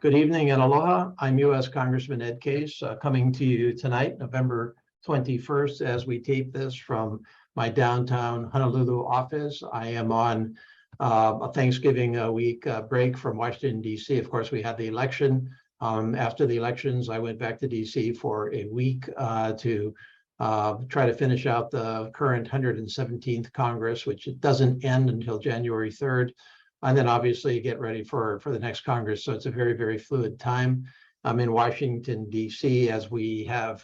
Good evening and aloha. I'm U.S. Congressman Ed Case, coming to you tonight, November 21st, as we tape this from my downtown Honolulu office. I am on a Thanksgiving week break from Washington, D.C. Of course, we had the election. After the elections, I went back to D.C. for a week to try to finish out the current 117th Congress, which it doesn't end until January 3rd. And then obviously get ready for the next Congress. So it's a very, very fluid time. I'm in Washington, D.C. as we have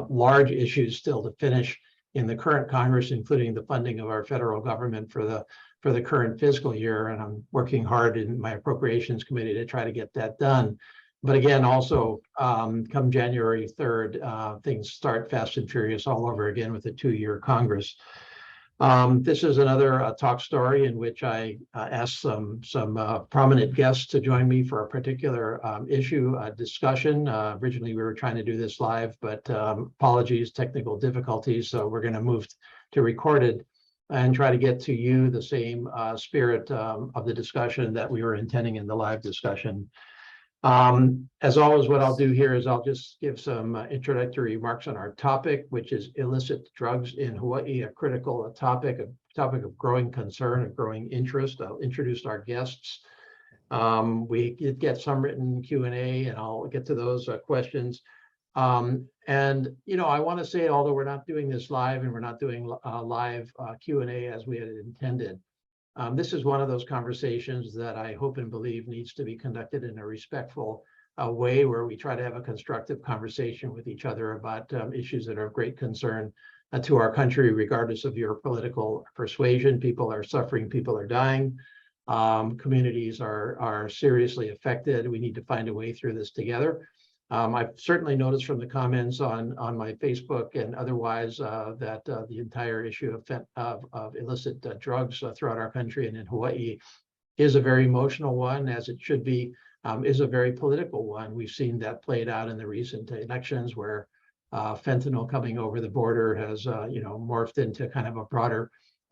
large issues still to finish in the current Congress, including the funding of our federal government for the current fiscal year. And I'm working hard in my appropriations committee to try to get that done. But again, also come January 3rd, things start fast and furious all over again with a 2-year Congress. This is another talk story in which I asked some prominent guests to join me for a particular issue discussion. Originally, we were trying to do this live, but apologies, technical difficulties. So we're going to move to recorded and try to get to you the same spirit of the discussion that we were intending in the live discussion. As always, what I'll do here is I'll just give some introductory remarks on our topic, which is illicit drugs in Hawaii, a critical topic of growing concern, of growing interest. I'll introduce our guests. We did get some written Q&A, and I'll get to those questions. And, you know, I want to say, although we're not doing this live and we're not doing live Q&A as we had intended, this is one of those conversations that I hope and believe needs to be conducted in a respectful way, where we try to have a constructive conversation with each other about issues that are of great concern to our country, regardless of your political persuasion. People are suffering, people are dying, communities are seriously affected. We need to find a way through this together. I've certainly noticed from the comments on my Facebook and otherwise that the entire issue of illicit drugs throughout our country and in Hawaii is a very emotional one, as it should be, is a very political one. We've seen that played out in the recent elections, where fentanyl coming over the border has morphed into kind of a broader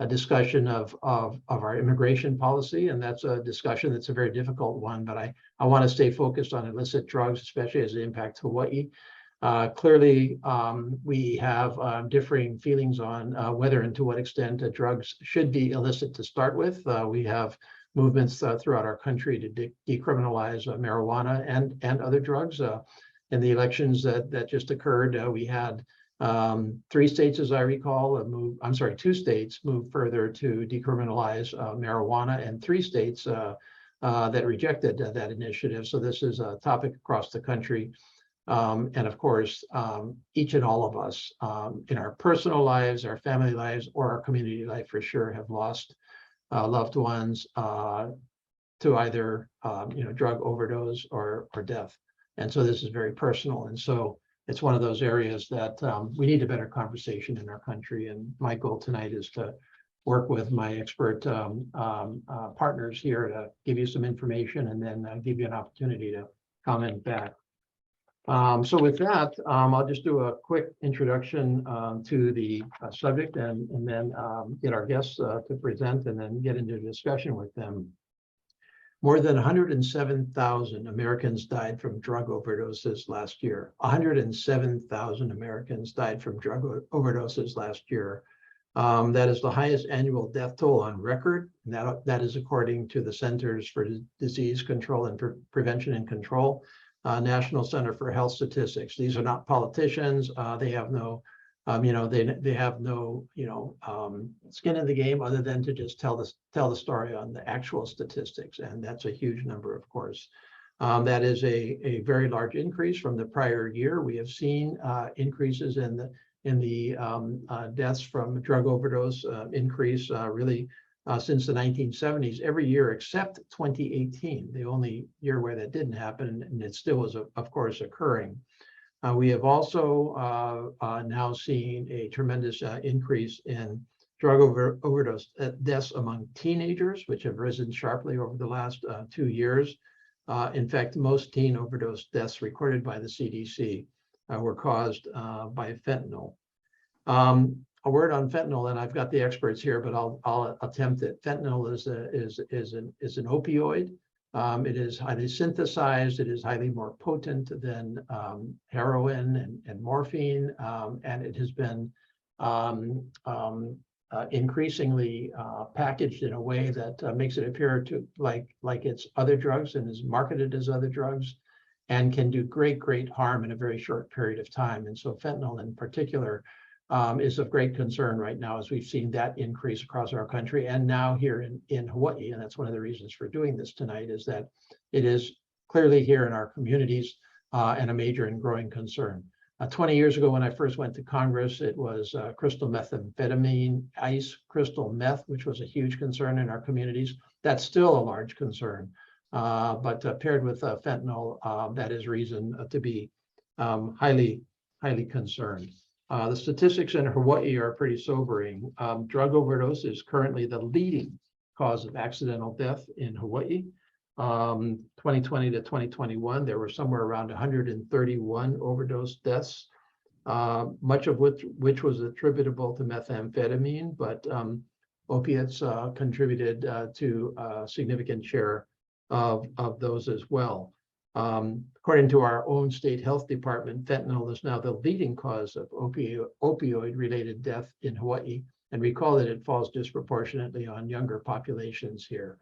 discussion of our immigration policy, and that's a discussion that's a very difficult one. But I want to stay focused on illicit drugs, especially as it impacts Hawaii. Clearly, we have differing feelings on whether and to what extent drugs should be illicit to start with. We have movements throughout our country to decriminalize marijuana and other drugs. In the elections that just occurred, we had 3 states, as I recall, 2 states moved further to decriminalize marijuana, and 3 states that rejected that initiative. So this is a topic across the country. And of course, each and all of us in our personal lives, our family lives, or our community life for sure have lost loved ones to either drug overdose or death. And so this is very personal. And so it's one of those areas that we need a better conversation in our country. And my goal tonight is to work with my expert partners here to give you some information and then give you an opportunity to comment back. So with that, I'll just do a quick introduction to the subject and then get our guests to present and then get into a discussion with them. More than 107,000 Americans died from drug overdoses last year. 107,000 Americans died from drug overdoses last year. That is the highest annual death toll on record. And that is according to the Centers for Disease Control and Prevention and Control, National Center for Health Statistics. These are not politicians. They have no, they have no, skin in the game other than to just tell the story on the actual statistics, and that's a huge number, of course. That is a very large increase from the prior year. We have seen increases in the deaths from drug overdose increase really since the 1970s, every year except 2018, the only year where that didn't happen, and it still was, of course, occurring. We have also now seen a tremendous increase in drug overdose deaths among teenagers, which have risen sharply over the last 2 years. In fact, most teen overdose deaths recorded by the CDC were caused by fentanyl. A word on fentanyl, and I've got the experts here, but I'll attempt it. Fentanyl is an opioid. It is highly synthesized. It is highly more potent than heroin and morphine, and it has been increasingly packaged in a way that makes it appear to like it's other drugs and is marketed as other drugs, and can do great harm in a very short period of time. And so fentanyl in particular is of great concern right now, as we've seen that increase across our country and now here in Hawaii. And that's one of the reasons for doing this tonight, is that it is clearly here in our communities and a major and growing concern. 20 years ago, when I first went to Congress, it was crystal methamphetamine, ice, crystal meth, which was a huge concern in our communities. That's still a large concern, but paired with fentanyl, that is reason to be highly concerned. The statistics in Hawaii are pretty sobering. Drug overdose is currently the leading cause of accidental death in Hawaii. 2020 to 2021, there were somewhere around 131 overdose deaths, much of which was attributable to methamphetamine, but opiates contributed to a significant share of those as well. According to our own state health department, fentanyl is now the leading cause of opioid-related death in Hawaii. And recall that it falls disproportionately on younger populations here.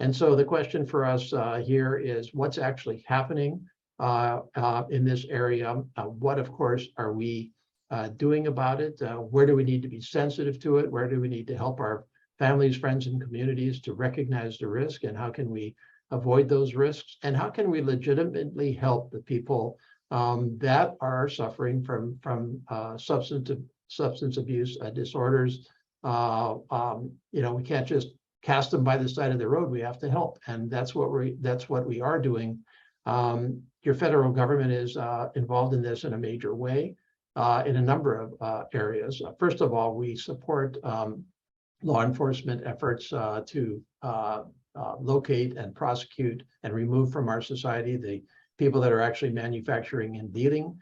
And so the question for us here is, what's actually happening in this area? What, of course, are we doing about it? Where do we need to be sensitive to it? Where do we need to help our families, friends, and communities to recognize the risk? And how can we avoid those risks? And how can we legitimately help the people that are suffering from substance abuse disorders? We can't just cast them by the side of the road. We have to help, and that's what we are doing. Your federal government is involved in this in a major way in a number of areas. First of all, we support law enforcement efforts to locate and prosecute and remove from our society the people that are actually manufacturing and dealing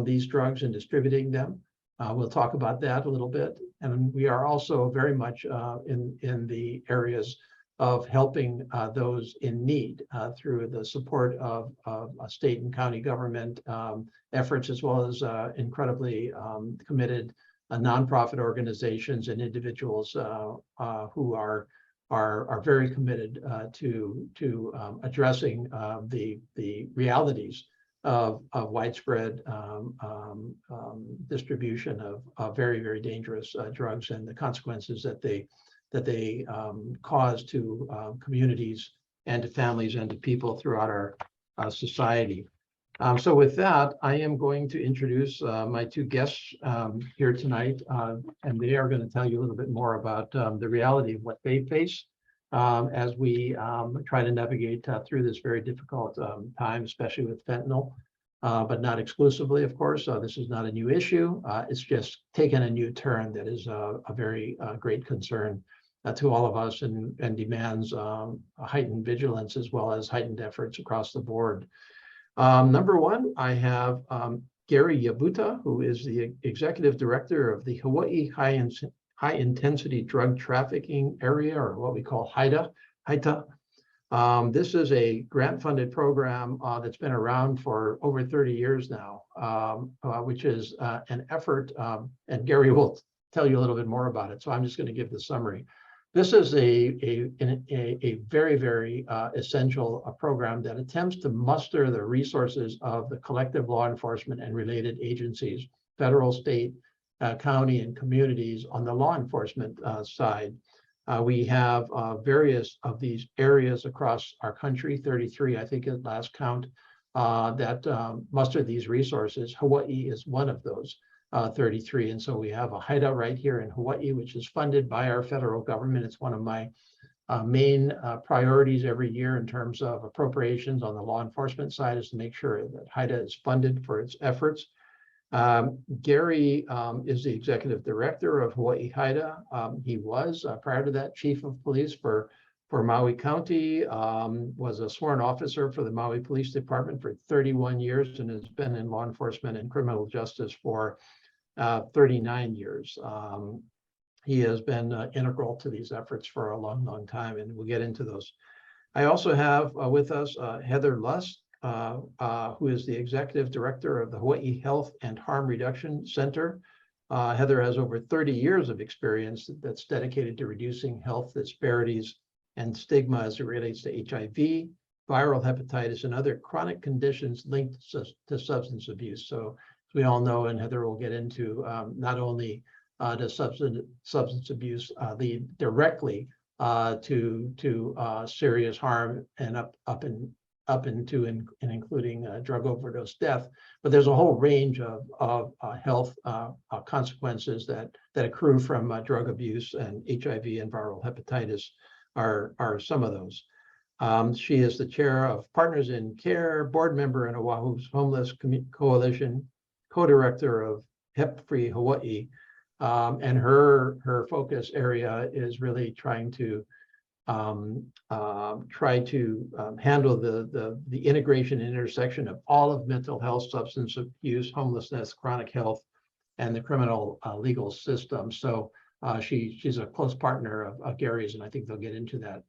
these drugs and distributing them. We'll talk about that a little bit. And we are also very much in the areas of helping those in need through the support of state and county government efforts, as well as incredibly committed nonprofit organizations and individuals who are very committed to addressing the realities of widespread distribution of very dangerous drugs and the consequences that they cause to communities and to families and to people throughout our society. So with that, I am going to introduce my two guests here tonight, and they are going to tell you a little bit more about the reality of what they face as we try to navigate through this very difficult time, especially with fentanyl, but not exclusively, of course. This is not a new issue. It's just taken a new turn that is a very great concern to all of us, and demands heightened vigilance as well as heightened efforts across the board. Number one, I have Gary Yabuta, who is the Executive Director of the Hawaii High Intensity Drug Trafficking Area, or what we call HIDTA. This is a grant-funded program that's been around for over 30 years now, which is an effort, and Gary will tell you a little bit more about it, so I'm just going to give the summary. This is a very essential program that attempts to muster the resources of the collective law enforcement and related agencies, federal, state, county, and communities on the law enforcement side. We have various of these areas across our country, 33, I think at last count, that muster these resources. Hawaii is one of those 33. And so we have a HIDTA right here in Hawaii, which is funded by our federal government. It's one of my main priorities every year in terms of appropriations on the law enforcement side, is to make sure that HIDTA is funded for its efforts. Gary is the Executive Director of Hawaii HIDTA. He was, prior to that, Chief of Police for Maui County, was a sworn officer for the Maui Police Department for 31 years, and has been in law enforcement and criminal justice for 39 years. He has been integral to these efforts for a long time, and we'll get into those. I also have with us Heather Lusk, who is the Executive Director of the Hawaii Health and Harm Reduction Center. Heather has over 30 years of experience that's dedicated to reducing health disparities and stigma as it relates to HIV, viral hepatitis, and other chronic conditions linked to substance abuse. So as we all know, and Heather will get into, not only does substance abuse lead directly to serious harm and up into and including drug overdose death, but there's a whole range of health consequences that accrue from drug abuse, and HIV and viral hepatitis are some of those. She is the chair of Partners in Care, board member in Oahu's Homeless Coalition, co-director of Hep Free Hawaii, and her focus area is really trying to handle the integration and intersection of all of mental health, substance abuse, homelessness, chronic health, and the criminal legal system. So she's a close partner of Gary's, and I think they'll get into that.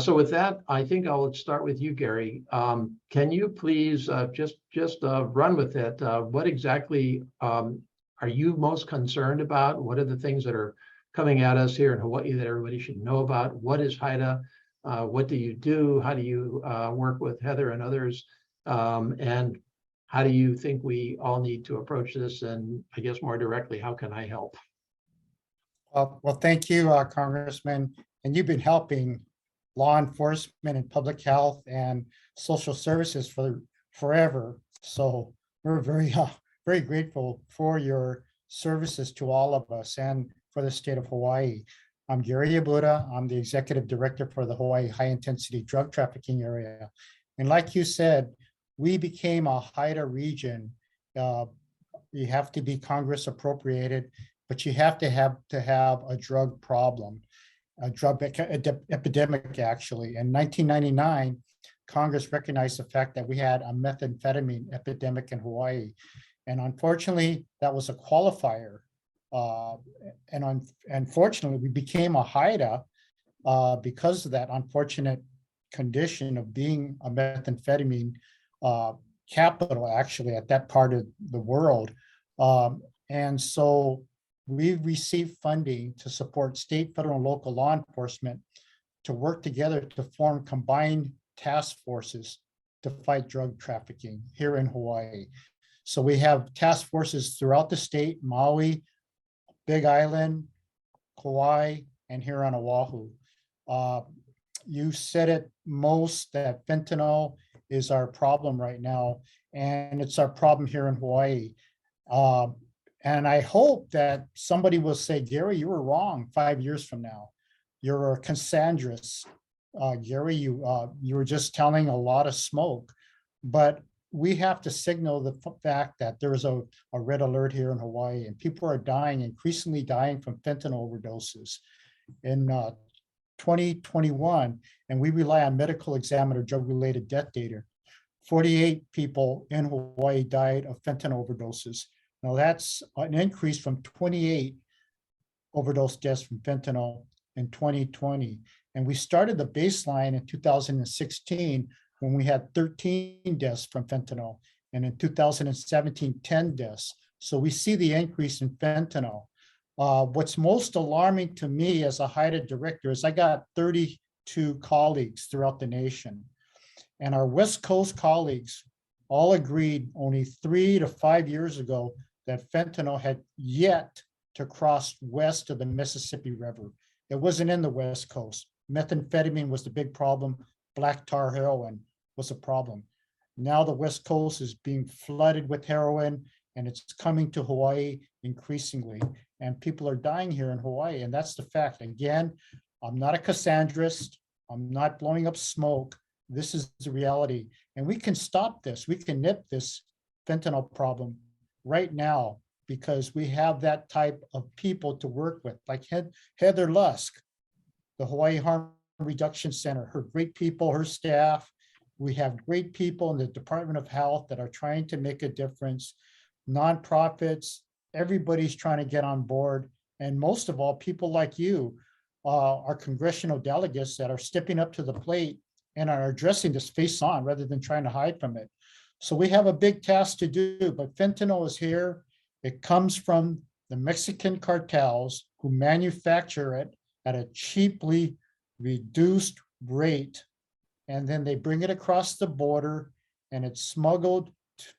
So with that, I think I'll start with you, Gary. Can you please just run with it? What exactly are you most concerned about? What are the things that are coming at us here in Hawaii that everybody should know about? What is HIDA? What do you do? How do you work with Heather and others? And how do you think we all need to approach this? And I guess more directly, how can I help? Well, thank you, Congressman. And you've been helping law enforcement and public health and social services for forever. So we're very grateful for your services to all of us and for the state of Hawaii. I'm Gary Yabuda. I'm the executive director for the Hawaii High Intensity Drug Trafficking Area. And like you said, we became a HIDA region. You have to be Congress appropriated, but you have to have a drug problem, a drug epidemic, actually. In 1999, Congress recognized the fact that we had a methamphetamine epidemic in Hawaii. And unfortunately, that was a qualifier. And unfortunately, we became a HIDA because of that unfortunate condition of being a methamphetamine capital, actually, at that part of the world. And so we received funding to support state, federal, and local law enforcement to work together to form combined task forces to fight drug trafficking here in Hawaii. So we have task forces throughout the state: Maui, Big Island, Kauai, and here on Oahu. You said it most, that fentanyl is our problem right now, and it's our problem here in Hawaii. And I hope that somebody will say, Gary, you were wrong 5 years from now. You're a Cassandras. Gary, you were just telling a lot of smoke. But we have to signal the fact that there's a red alert here in Hawaii, and people are dying, increasingly dying from fentanyl overdoses. In 2021, and we rely on medical examiner drug-related death data, 48 people in Hawaii died of fentanyl overdoses. Now that's an increase from 28 overdose deaths from fentanyl in 2020. And we started the baseline in 2016 when we had 13 deaths from fentanyl, and in 2017, 10 deaths. So we see the increase in fentanyl. What's most alarming to me as a HIDA director is I got 32 colleagues throughout the nation. And our West Coast colleagues all agreed only 3 to 5 years ago that fentanyl had yet to cross west of the Mississippi River. It wasn't in the West Coast. Methamphetamine was the big problem. Black tar heroin was a problem. Now the West Coast is being flooded with heroin, and it's coming to Hawaii increasingly. And people are dying here in Hawaii, and that's the fact. Again, I'm not a Cassandrist. I'm not blowing up smoke. This is the reality. And we can stop this. We can nip this fentanyl problem right now because we have that type of people to work with, like Heather Lusk, the Hawaii Harm Reduction Center, her great people, her staff. We have great people in the Department of Health that are trying to make a difference. Nonprofits, everybody's trying to get on board. And most of all, people like you, our congressional delegates that are stepping up to the plate and are addressing this face on rather than trying to hide from it. So we have a big task to do, but fentanyl is here. It comes from the Mexican cartels who manufacture it at a cheaply reduced rate. And then they bring it across the border and it's smuggled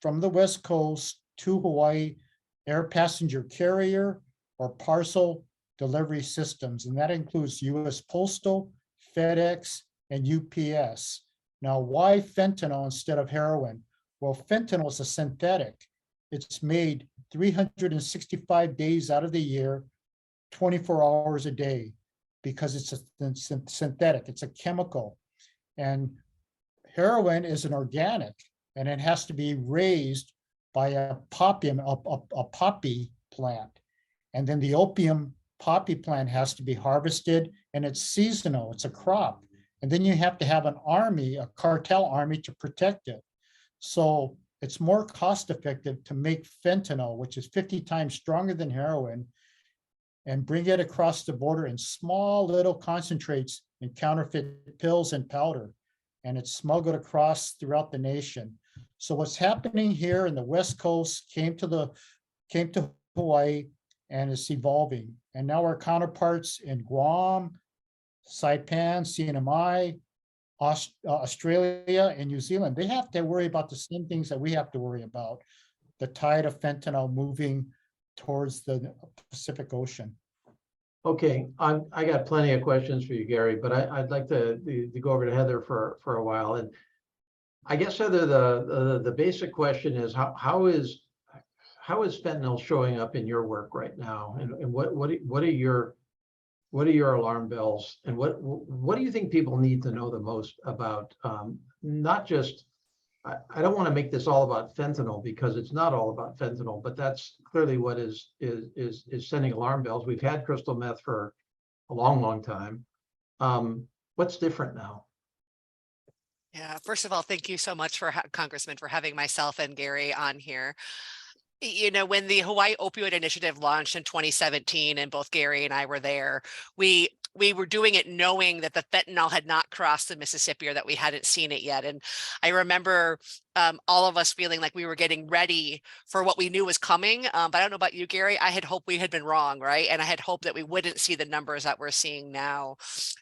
from the West Coast to Hawaii, air passenger carrier or parcel delivery systems. And that includes US Postal, FedEx, and UPS. Now, why fentanyl instead of heroin? Well, fentanyl is a synthetic. It's made 365 days out of the year, 24 hours a day, because it's a synthetic, it's a chemical. And heroin is an organic, and it has to be raised by a poppy plant. And then the opium poppy plant has to be harvested, and it's seasonal, it's a crop. And then you have to have an army, a cartel army to protect it. So it's more cost effective to make fentanyl, which is 50 times stronger than heroin, and bring it across the border in small little concentrates in counterfeit pills and powder. And it's smuggled across throughout the nation. So what's happening here in the West Coast came to Hawaii, and it's evolving. And now our counterparts in Guam, Saipan, CNMI, Australia, and New Zealand, they have to worry about the same things that we have to worry about. The tide of fentanyl moving towards the Pacific Ocean. Okay, I got plenty of questions for you, Gary, but I'd like to go over to Heather for a while. And I guess, Heather, the basic question is how is fentanyl showing up in your work right now? And what are your alarm bells? And what do you think people need to know the most about, not just, I don't want to make this all about fentanyl, because it's not all about fentanyl, but that's clearly what is sending alarm bells. We've had crystal meth for a long time. What's different now? Yeah, first of all, thank you so much for Congressman for having myself and Gary on here. You know, when the Hawaii Opioid Initiative launched in 2017, and both Gary and I were there, we were doing it knowing that the fentanyl had not crossed the Mississippi, or that we hadn't seen it yet. And I remember all of us feeling like we were getting ready for what we knew was coming. But I don't know about you, Gary, I had hoped we had been wrong, right? And I had hoped that we wouldn't see the numbers that we're seeing now.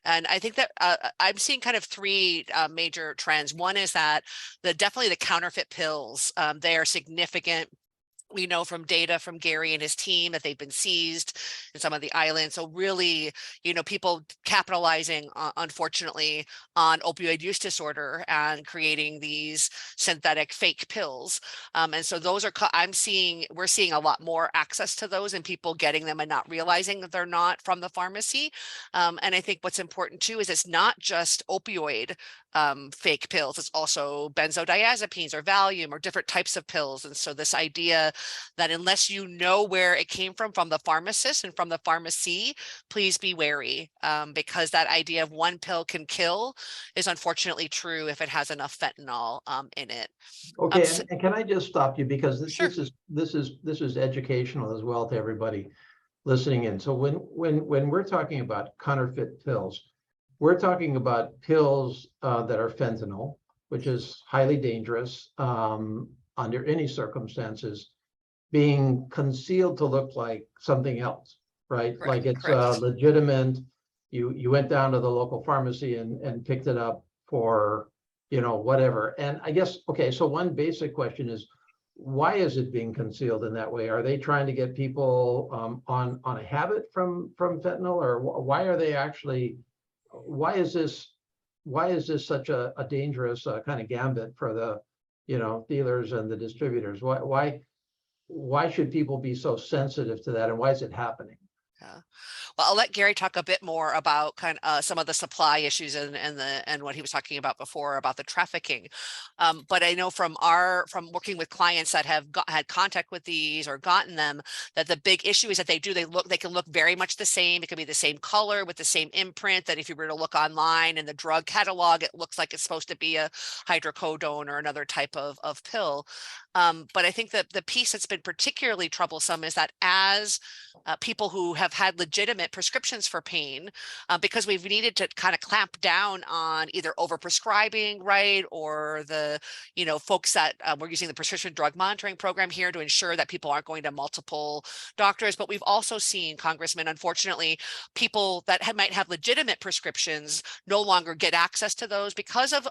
And I think that I'm seeing kind of three major trends. One is that definitely the counterfeit pills, they are significant. We know from data from Gary and his team that they've been seized in some of the islands. So really, you know, people capitalizing, unfortunately, on opioid use disorder and creating these synthetic fake pills. And so those are, we're seeing a lot more access to those, and people getting them and not realizing that they're not from the pharmacy. And I think what's important too is it's not just opioid fake pills. It's also benzodiazepines or Valium or different types of pills. And so this idea that unless you know where it came from the pharmacist and from the pharmacy, please be wary, because that idea of one pill can kill is unfortunately true if it has enough fentanyl in it. Okay, and can I just stop you, because Sure. this is educational as well to everybody listening in. So when we're talking about counterfeit pills, we're talking about pills that are fentanyl, which is highly dangerous under any circumstances, being concealed to look like something else, right? Correct, Like it's correct. legitimate. You went down to the local pharmacy and picked it up for, you know, whatever. And I guess, okay, so one basic question is, why is it being concealed in that way? Are they trying to get people on a habit from fentanyl, or why are they actually? Why is this such a dangerous kind of gambit for the, you know, dealers and the distributors? Why should people be so sensitive to that, and why is it happening? Yeah. Well, I'll let Gary talk a bit more about kind of some of the supply issues and what he was talking about before about the trafficking. But I know from working with clients that have had contact with these or gotten them, that the big issue is that they can look very much the same. It could be the same color with the same imprint, that if you were to look online in the drug catalog, it looks like it's supposed to be a hydrocodone or another type of pill. But I think that the piece that's been particularly troublesome is that as people who have have had legitimate prescriptions for pain because we've needed to kind of clamp down on either overprescribing, right, or the, folks that we're using the prescription drug monitoring program here to ensure that people aren't going to multiple doctors. But we've also seen, Congressman, unfortunately, people that might have legitimate prescriptions no longer get access to those because of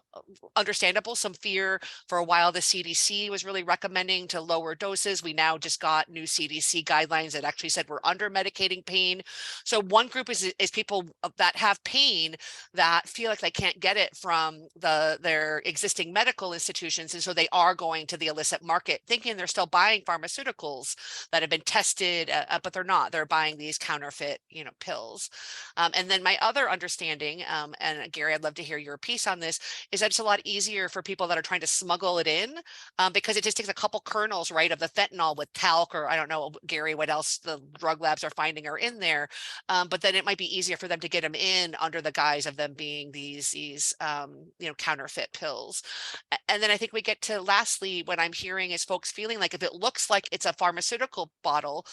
understandable some fear. For a while, the CDC was really recommending to lower doses. We now just got new CDC guidelines that actually said we're under medicating pain. So one group is people that have pain that feel like they can't get it from their existing medical institutions, and so they are going to the illicit market thinking they're still buying pharmaceuticals that have been tested, but they're not. They're buying these counterfeit, pills. And then my other understanding, and Gary, I'd love to hear your piece on this, is that it's a lot easier for people that are trying to smuggle it in because it just takes a couple kernels, right, of the fentanyl with talc, or I don't know, Gary, what else the drug labs are finding are in there. But then it might be easier for them to get them in under the guise of them being these counterfeit pills. And then I think we get to lastly, what I'm hearing is folks feeling like if it looks like it's a pharmaceutical bottle,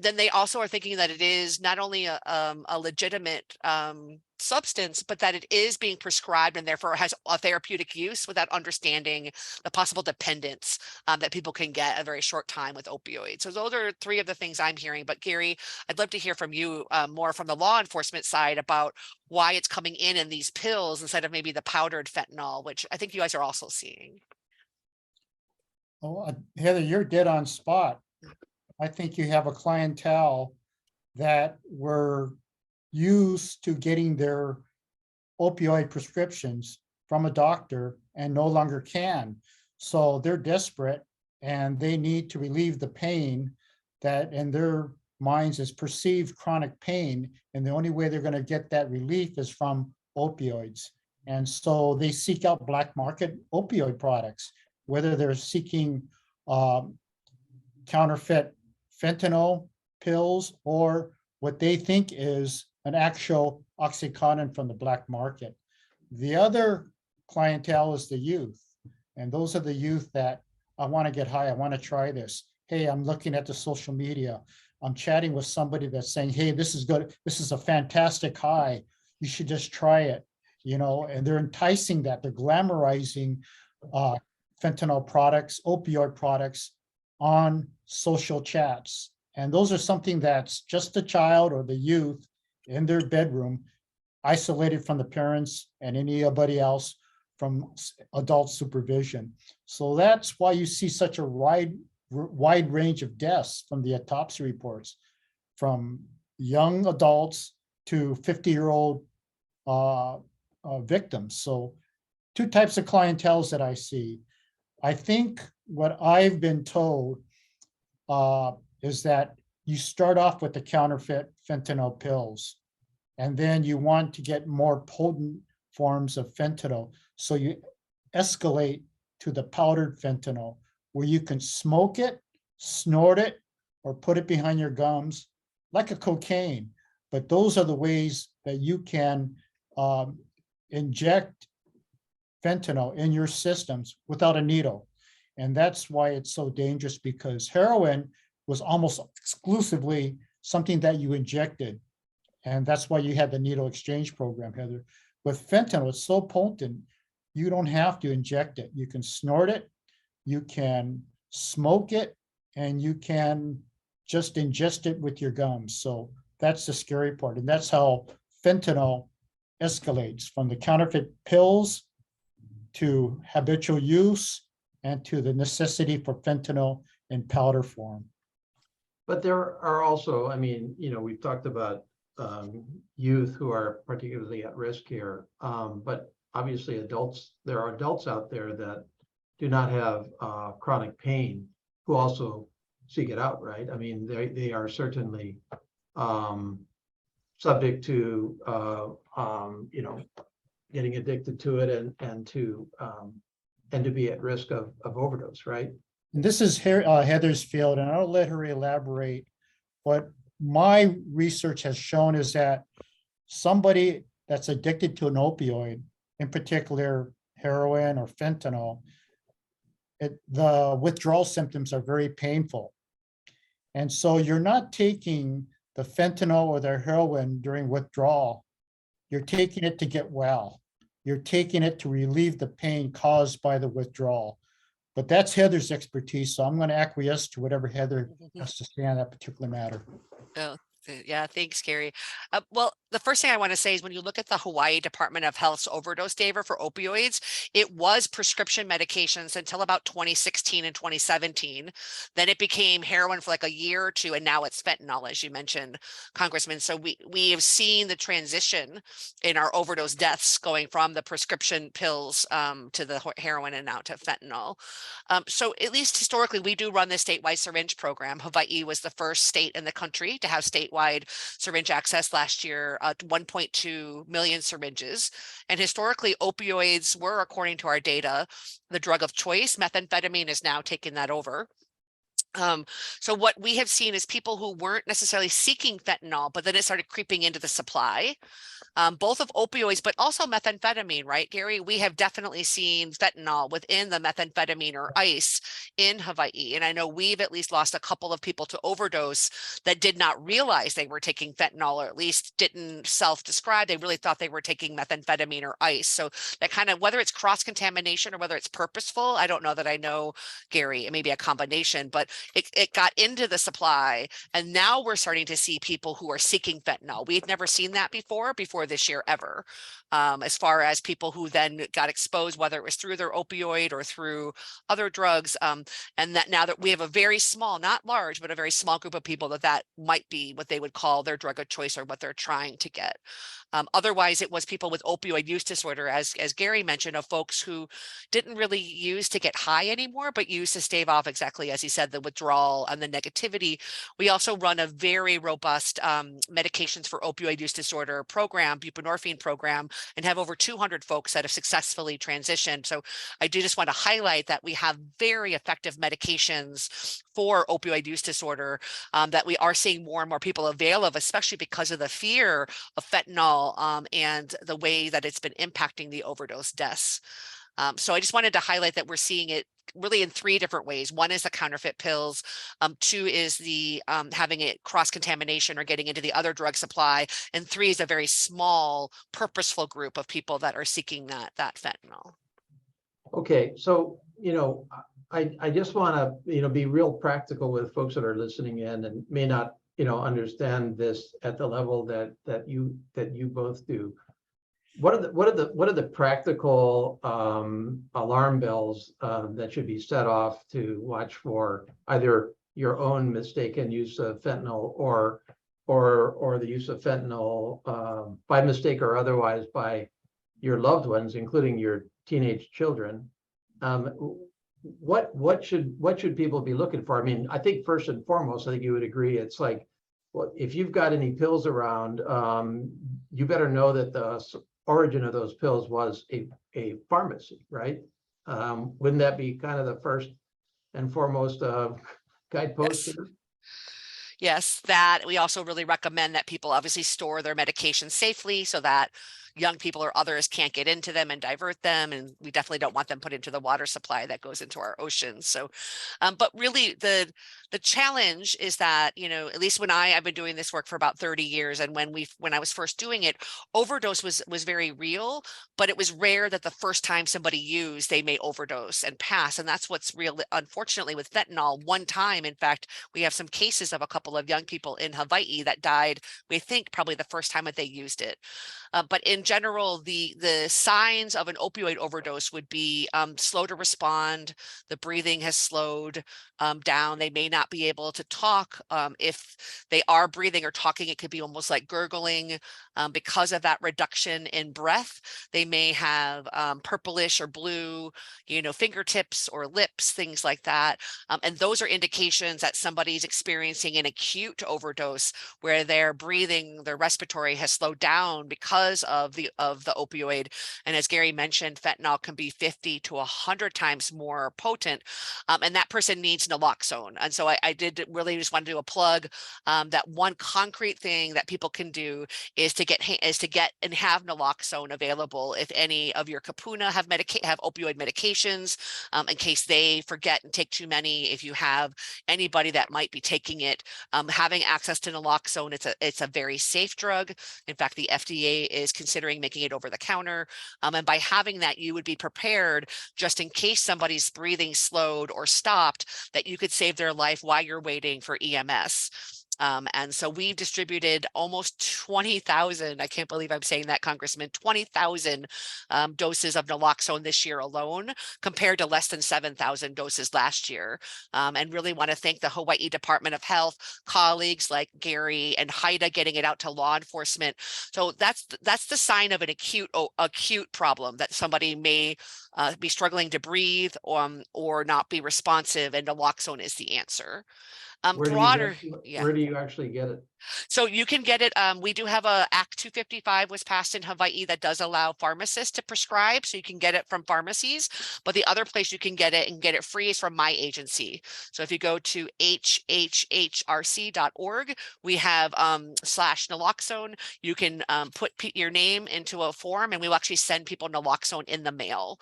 then they also are thinking that it is not only a legitimate substance, but that it is being prescribed and therefore has a therapeutic use without understanding the possible dependence that people can get a very short time with opioids. So those are three of the things I'm hearing. But Gary, I'd love to hear from you more from the law enforcement side about why it's coming in these pills instead of maybe the powdered fentanyl, which I think you guys are also seeing. Oh, Heather, you're dead on spot. I think you have a clientele that were used to getting their opioid prescriptions from a doctor and no longer can. So they're desperate and they need to relieve the pain that in their minds is perceived chronic pain. And the only way they're going to get that relief is from opioids. And so they seek out black market opioid products, whether they're seeking counterfeit fentanyl pills or what they think is an actual Oxycontin from the black market. The other clientele is the youth. And those are the youth that I want to get high. I want to try this. Hey, I'm looking at the social media. I'm chatting with somebody that's saying, hey, this is good. This is a fantastic high. You should just try it, and they're enticing that. They're glamorizing fentanyl products, opioid products on social chats. And those are something that's just the child or the youth in their bedroom, isolated from the parents and anybody else from adult supervision. So that's why you see such a wide range of deaths from the autopsy reports, from young adults to 50-year-old victims. So two types of clienteles that I see. I think what I've been told is that you start off with the counterfeit fentanyl pills, and then you want to get more potent forms of fentanyl. So you escalate to the powdered fentanyl, where you can smoke it, snort it, or put it behind your gums like a cocaine. But those are the ways that you can inject fentanyl in your systems without a needle. And that's why it's so dangerous, because heroin was almost exclusively something that you injected. And that's why you had the needle exchange program, Heather. With fentanyl, it's so potent, you don't have to inject it. You can snort it, you can smoke it, and you can just ingest it with your gums. So that's the scary part. And that's how fentanyl escalates from the counterfeit pills to habitual use and to the necessity for fentanyl in powder form. But there are also, we've talked about youth who are particularly at risk here, but obviously there are adults out there that do not have chronic pain who also seek it out, right? They are certainly subject to getting addicted to it and to be at risk of overdose, right? And this is Heather's field, and I'll let her elaborate. What my research has shown is that somebody that's addicted to an opioid, in particular heroin or fentanyl, the withdrawal symptoms are very painful. And so you're not taking the fentanyl or the heroin during withdrawal, you're taking it to get well. You're taking it to relieve the pain caused by the withdrawal. But that's Heather's expertise, so I'm going to acquiesce to whatever Heather has to say on that particular matter. Oh, yeah, thanks, Gary. Well, the first thing I want to say is when you look at the Hawaii Department of Health's overdose waiver for opioids, it was prescription medications until about 2016 and 2017. Then it became heroin for like a year or two, and now it's fentanyl, as you mentioned, Congressman. So we have seen the transition in our overdose deaths going from the prescription pills to the heroin and now to fentanyl. So at least historically, we do run the statewide syringe program. Hawaii was the first state in the country to have statewide syringe access last year, 1.2 million syringes. And historically, opioids were, according to our data, the drug of choice. Methamphetamine is now taking that over. So what we have seen is people who weren't necessarily seeking fentanyl, but then it started creeping into the supply. Both of opioids, but also methamphetamine, right, Gary? We have definitely seen fentanyl within the methamphetamine or ice in Hawaii. And I know we've at least lost a couple of people to overdose that did not realize they were taking fentanyl, or at least didn't self-describe. They really thought they were taking methamphetamine or ice. So that kind of, whether it's cross-contamination or whether it's purposeful, I don't know that I know, Gary. It may be a combination, but it got into the supply. And now we're starting to see people who are seeking fentanyl. We had never seen that before this year ever, as far as people who then got exposed, whether it was through their opioid or through other drugs. And that now that we have a very small, not large, but a very small group of people that might be what they would call their drug of choice or what they're trying to get. Otherwise, it was people with opioid use disorder, as Gary mentioned, of folks who didn't really use to get high anymore, but used to stave off, exactly as he said, the withdrawal and the negativity. We also run a very robust medications for opioid use disorder program, buprenorphine program, and have over 200 folks that have successfully transitioned. So I do just want to highlight that we have very effective medications for opioid use disorder that we are seeing more and more people avail of, especially because of the fear of fentanyl and the way that it's been impacting the overdose deaths. So I just wanted to highlight that we're seeing it really in three different ways. One is the counterfeit pills. Two is the having it cross-contamination or getting into the other drug supply. And three is a very small, purposeful group of people that are seeking that fentanyl. Okay, so, I just want to, be real practical with folks that are listening in and may not, understand this at the level that you both do. What are the practical alarm bells that should be set off to watch for either your own mistaken use of fentanyl or the use of fentanyl by mistake or otherwise by your loved ones, including your teenage children? What should people be looking for? I mean, I think first and foremost, I think you would agree, it's like, well, if you've got any pills around, you better know that the origin of those pills was a pharmacy, right? Wouldn't that be kind of the first and foremost guidepost? Yes. Yes, that we also really recommend that people obviously store their medications safely so that young people or others can't get into them and divert them. And we definitely don't want them put into the water supply that goes into our oceans. So, but really the challenge is that, at least when I've been doing this work for about 30 years. And when I was first doing it, overdose was very real, but it was rare that the first time somebody used, they may overdose and pass. And that's what's real, unfortunately, with fentanyl. One time, in fact, we have some cases of a couple of young people in Hawaii that died, we think probably the first time that they used it. But in general, the signs of an opioid overdose would be slow to respond. The breathing has slowed down. They may not be able to talk. If they are breathing or talking, it could be almost like gurgling. Because of that reduction in breath, they may have purplish or blue, fingertips or lips, things like that. And those are indications that somebody's experiencing an acute overdose where their breathing, their respiratory has slowed down because of the opioid. And as Gary mentioned, fentanyl can be 50 to 100 times more potent. And that person needs naloxone. And so I did really just want to do a plug that one concrete thing that people can do is to to get and have naloxone available if any of your kapuna have opioid medications, in case they forget and take too many. If you have anybody that might be taking it, having access to naloxone, it's a very safe drug. In fact, the FDA is considering making it over the counter. And by having that, you would be prepared just in case somebody's breathing slowed or stopped, that you could save their life while you're waiting for EMS. And so we've distributed almost 20,000, I can't believe I'm saying that, Congressman, 20,000 doses of naloxone this year alone, compared to less than 7,000 doses last year. And really want to thank the Hawaii Department of Health, colleagues like Gary and Haida getting it out to law enforcement. So that's the sign of an acute problem, that somebody may be struggling to breathe or not be responsive, and naloxone is the answer. Where do you actually get it? So you can get it. We do have a Act 255 was passed in Hawaii that does allow pharmacists to prescribe, so you can get it from pharmacies. But the other place you can get it and get it free is from my agency. So if you go to hhhrc.org, we have /naloxone. You can put your name into a form, and we will actually send people naloxone in the mail,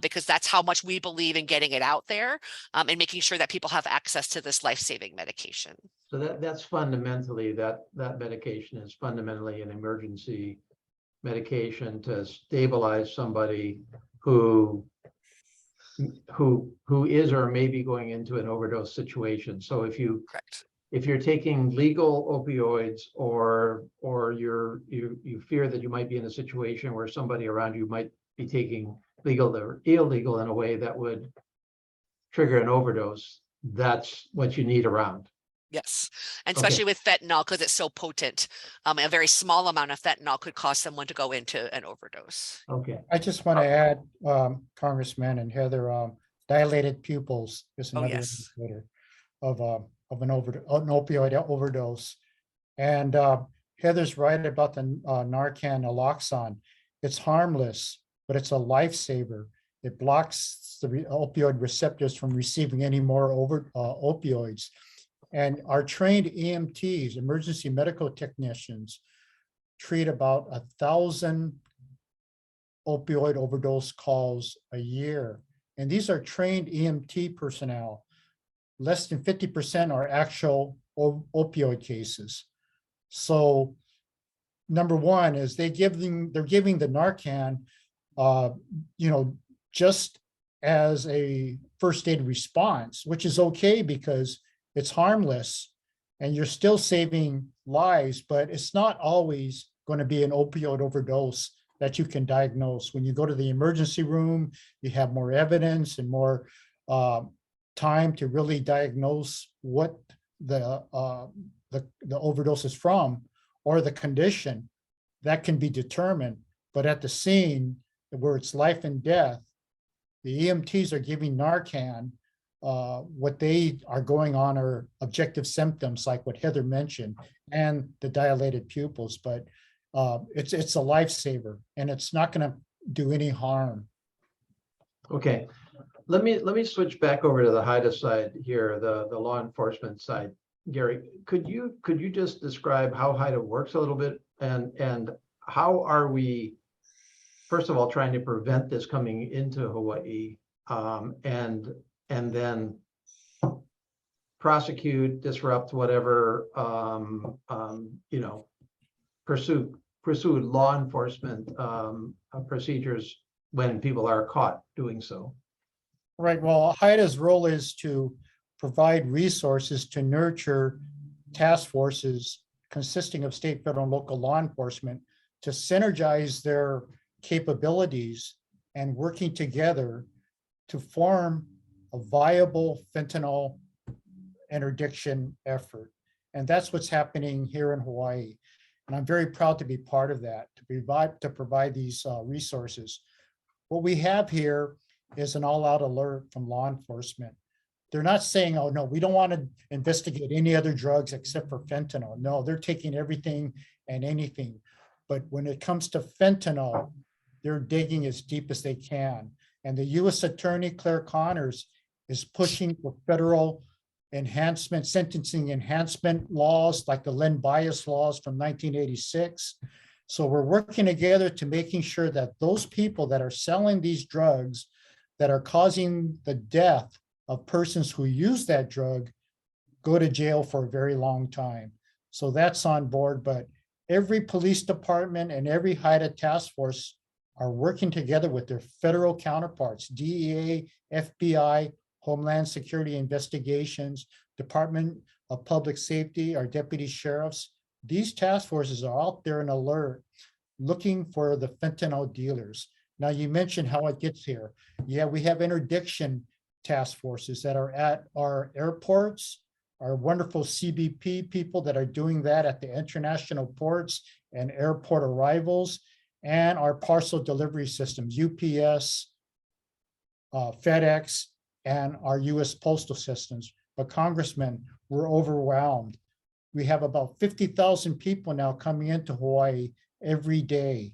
because that's how much we believe in getting it out there, and making sure that people have access to this life-saving medication. So that's fundamentally, that medication is fundamentally an emergency medication to stabilize somebody who is or may be going into an overdose situation. So if you're taking legal opioids, or you fear that you might be in a situation where somebody around you might be taking legal or illegal in a way that would trigger an overdose, that's what you need around. Yes, and especially with fentanyl, because it's so potent. A very small amount of fentanyl could cause someone to go into an overdose. Okay. I just want to add, Congressman and Heather, dilated pupils is another indicator of an opioid overdose. And Heather's right about the Narcan naloxone. It's harmless, but it's a lifesaver. It blocks the opioid receptors from receiving any more opioids. And our trained EMTs, emergency medical technicians, treat about 1,000 opioid overdose calls a year. And these are trained EMT personnel. Less than 50% are actual opioid cases. So number one is they're giving the Narcan, just as a first aid response, which is okay because it's harmless and you're still saving lives, but it's not always going to be an opioid overdose that you can diagnose. When you go to the emergency room, you have more evidence and more time to really diagnose what the overdose is from, or the condition that can be determined. But at the scene where it's life and death, the EMTs are giving Narcan. What they are going on are objective symptoms like what Heather mentioned, and the dilated pupils, but it's a lifesaver and it's not going to do any harm. Okay, let me switch back over to the HIDA side here, the law enforcement side. Gary, could you just describe how HIDA works a little bit, and how are we, first of all, trying to prevent this coming into Hawaii, and then prosecute, disrupt, whatever, pursue law enforcement procedures when people are caught doing so. Right. Well, HIDA's role is to provide resources to nurture task forces consisting of state, federal, and local law enforcement to synergize their capabilities and working together to form a viable fentanyl interdiction effort. And that's what's happening here in Hawaii. And I'm very proud to be part of that, to provide these resources. What we have here is an all-out alert from law enforcement. They're not saying, oh no, we don't want to investigate any other drugs except for fentanyl. No, they're taking everything and anything. But when it comes to fentanyl, they're digging as deep as they can. And the U.S. Attorney Claire Connors is pushing for federal sentencing enhancement laws like the Len Bias laws from 1986 So we're working together to making sure that those people that are selling these drugs that are causing the death of persons who use that drug go to jail for a very long time. So that's on board, but every police department and every HIDTA task force are working together with their federal counterparts, DEA, FBI, Homeland Security Investigations, Department of Public Safety, our deputy sheriffs. These task forces are out there in alert, looking for the fentanyl dealers. Now, you mentioned how it gets here. Yeah, we have interdiction task forces that are at our airports, our wonderful CBP people that are doing that at the international ports and airport arrivals, and our parcel delivery systems, UPS, FedEx, and our US postal systems. But Congressman, we're overwhelmed. We have about 50,000 people now coming into Hawaii every day.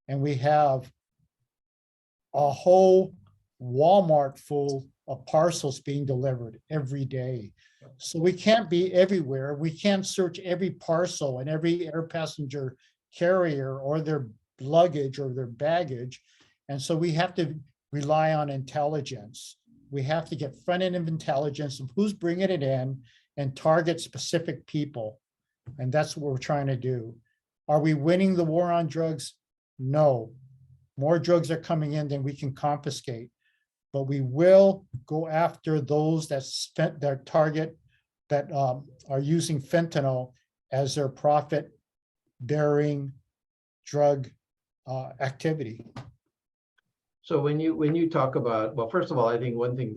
And we have a whole Walmart full of parcels being delivered every day. So we can't be everywhere. We can't search every parcel and every air passenger carrier or their luggage or their baggage. And so we have to rely on intelligence. We have to get front end of intelligence of who's bringing it in and target specific people. And that's what we're trying to do. Are we winning the war on drugs? No. More drugs are coming in than we can confiscate. But we will go after those that spent their target that are using fentanyl as their profit-bearing drug activity. So when you talk about, well, first of all, I think one thing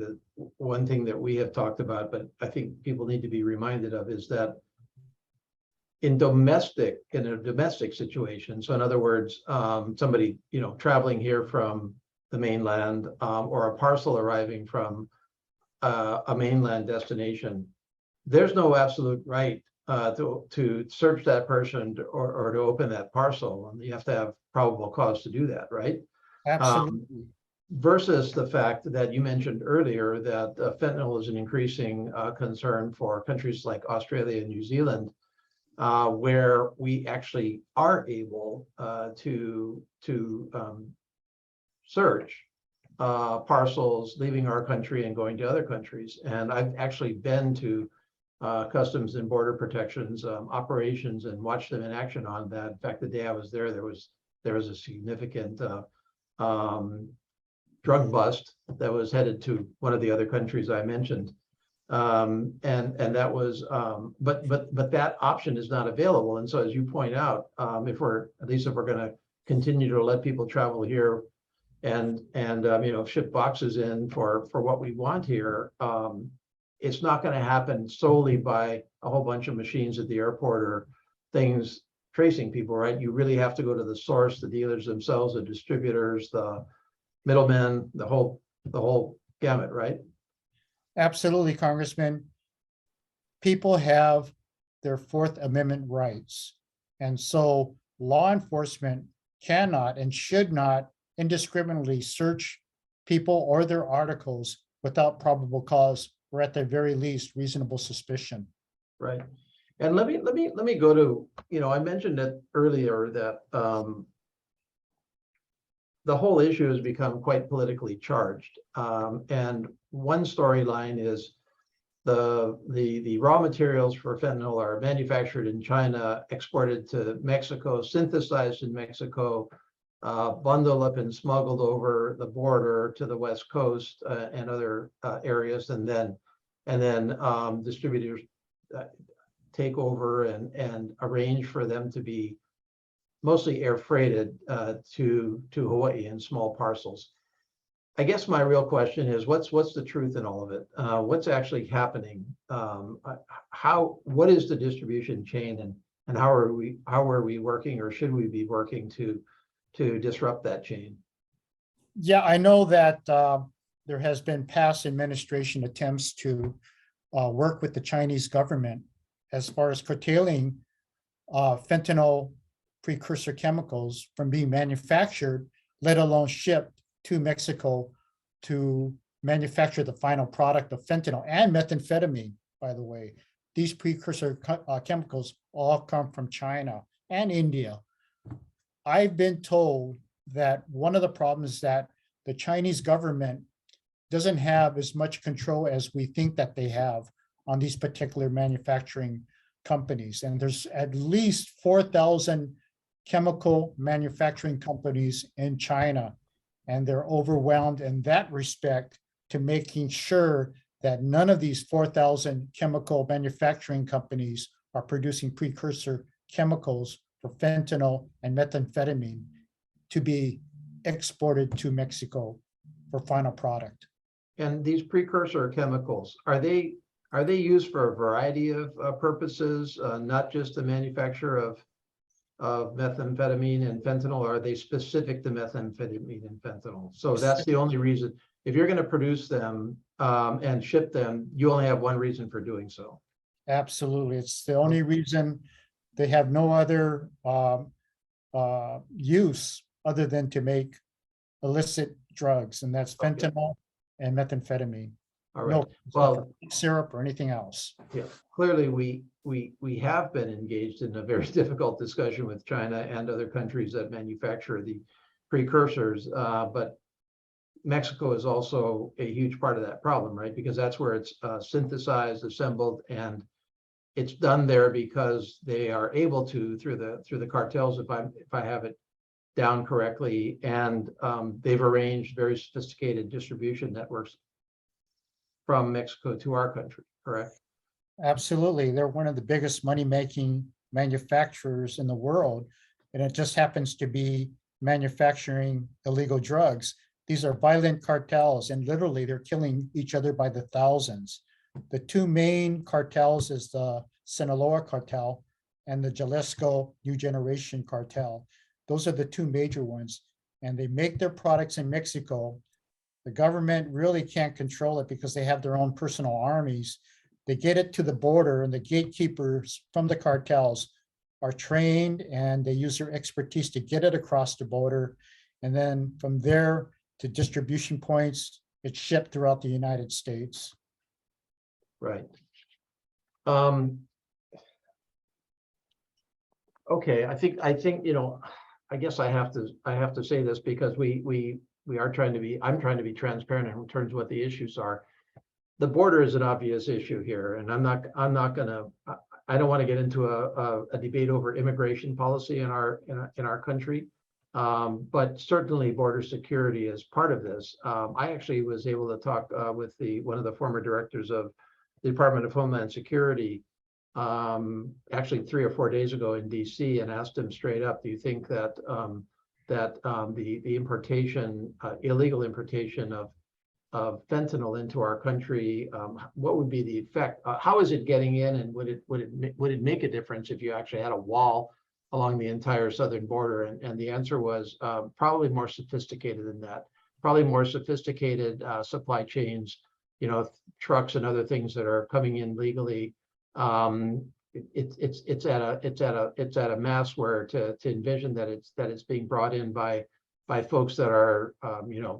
that we have talked about, but I think people need to be reminded of, is that in a domestic situation, so in other words, somebody traveling here from the mainland, or a parcel arriving from a mainland destination, there's no absolute right to search that person or to open that parcel. And you have to have probable cause to do that, right? Absolutely. Versus the fact that you mentioned earlier that fentanyl is an increasing concern for countries like Australia and New Zealand, where we actually are able to search parcels leaving our country and going to other countries. And I've actually been to Customs and Border Protection's operations and watched them in action on that. In fact, the day I was there, there was a significant drug bust that was headed to one of the other countries I mentioned. And that was, but that option is not available. And so, as you point out, if we're going to continue to let people travel here and ship boxes in for what we want here, it's not going to happen solely by a whole bunch of machines at the airport or things tracing people, right? You really have to go to the source, the dealers themselves, the distributors, the middlemen, the whole gamut, right? Absolutely, Congressman. People have their Fourth Amendment rights. And so law enforcement cannot and should not indiscriminately search people or their articles without probable cause, or at the very least, reasonable suspicion. Right. And let me go to, I mentioned it earlier that the whole issue has become quite politically charged. And one storyline is the raw materials for fentanyl are manufactured in China, exported to Mexico, synthesized in Mexico, bundled up and smuggled over the border to the West Coast and other areas, and then distributors take over and arrange for them to be mostly air freighted to Hawaii in small parcels. I guess my real question is, what's the truth in all of it? What's actually happening? What is the distribution chain, and how are we working, or should we be working to disrupt that chain? Yeah, I know that there has been past administration attempts to work with the Chinese government as far as curtailing fentanyl precursor chemicals from being manufactured, let alone shipped to Mexico to manufacture the final product of fentanyl and methamphetamine, by the way. These precursor chemicals all come from China and India. I've been told that one of the problems is that the Chinese government doesn't have as much control as we think that they have on these particular manufacturing companies. And there's at least 4,000 chemical manufacturing companies in China. And they're overwhelmed in that respect to making sure that none of these 4,000 chemical manufacturing companies are producing precursor chemicals for fentanyl and methamphetamine to be exported to Mexico for final product. And these precursor chemicals, are they used for a variety of purposes, not just the manufacture of methamphetamine and fentanyl? Or are they specific to methamphetamine and fentanyl? So that's the only reason. If you're going to produce them and ship them, you only have one reason for doing so. Absolutely. It's the only reason. They have no other use other than to make illicit drugs, and that's Okay. fentanyl and methamphetamine. All No, right. it's not Well, for syrup or anything else. yeah, clearly we have been engaged in a very difficult discussion with China and other countries that manufacture the precursors, but Mexico is also a huge part of that problem, right? Because that's where it's synthesized, assembled, and it's done there because they are able to through the cartels, if I have it down correctly, and they've arranged very sophisticated distribution networks from Mexico to our country, correct? Absolutely. They're one of the biggest money-making manufacturers in the world, and it just happens to be manufacturing illegal drugs. These are violent cartels, and literally they're killing each other by the thousands. The two main cartels is the Sinaloa cartel and the Jalisco New Generation cartel. Those are the two major ones, and they make their products in Mexico. The government really can't control it because they have their own personal armies. They get it to the border, and the gatekeepers from the cartels are trained, and they use their expertise to get it across the border. And then from there to distribution points, it's shipped throughout the United States. Right. Okay, I think I guess I have to say this because we are trying to be, I'm trying to be transparent in terms of what the issues are. The border is an obvious issue here, and I don't want to get into a debate over immigration policy in our country. But certainly border security is part of this. I actually was able to talk with one of the former directors of the Department of Homeland Security actually 3 or 4 days ago in DC, and asked him straight up, do you think that the importation, illegal importation of fentanyl into our country, what would be the effect? How is it getting in, and would it make a difference if you actually had a wall along the entire southern border? And the answer was probably more sophisticated than that. Probably more sophisticated supply chains, trucks and other things that are coming in legally. It's at a mass where to envision that it's being brought in by folks that are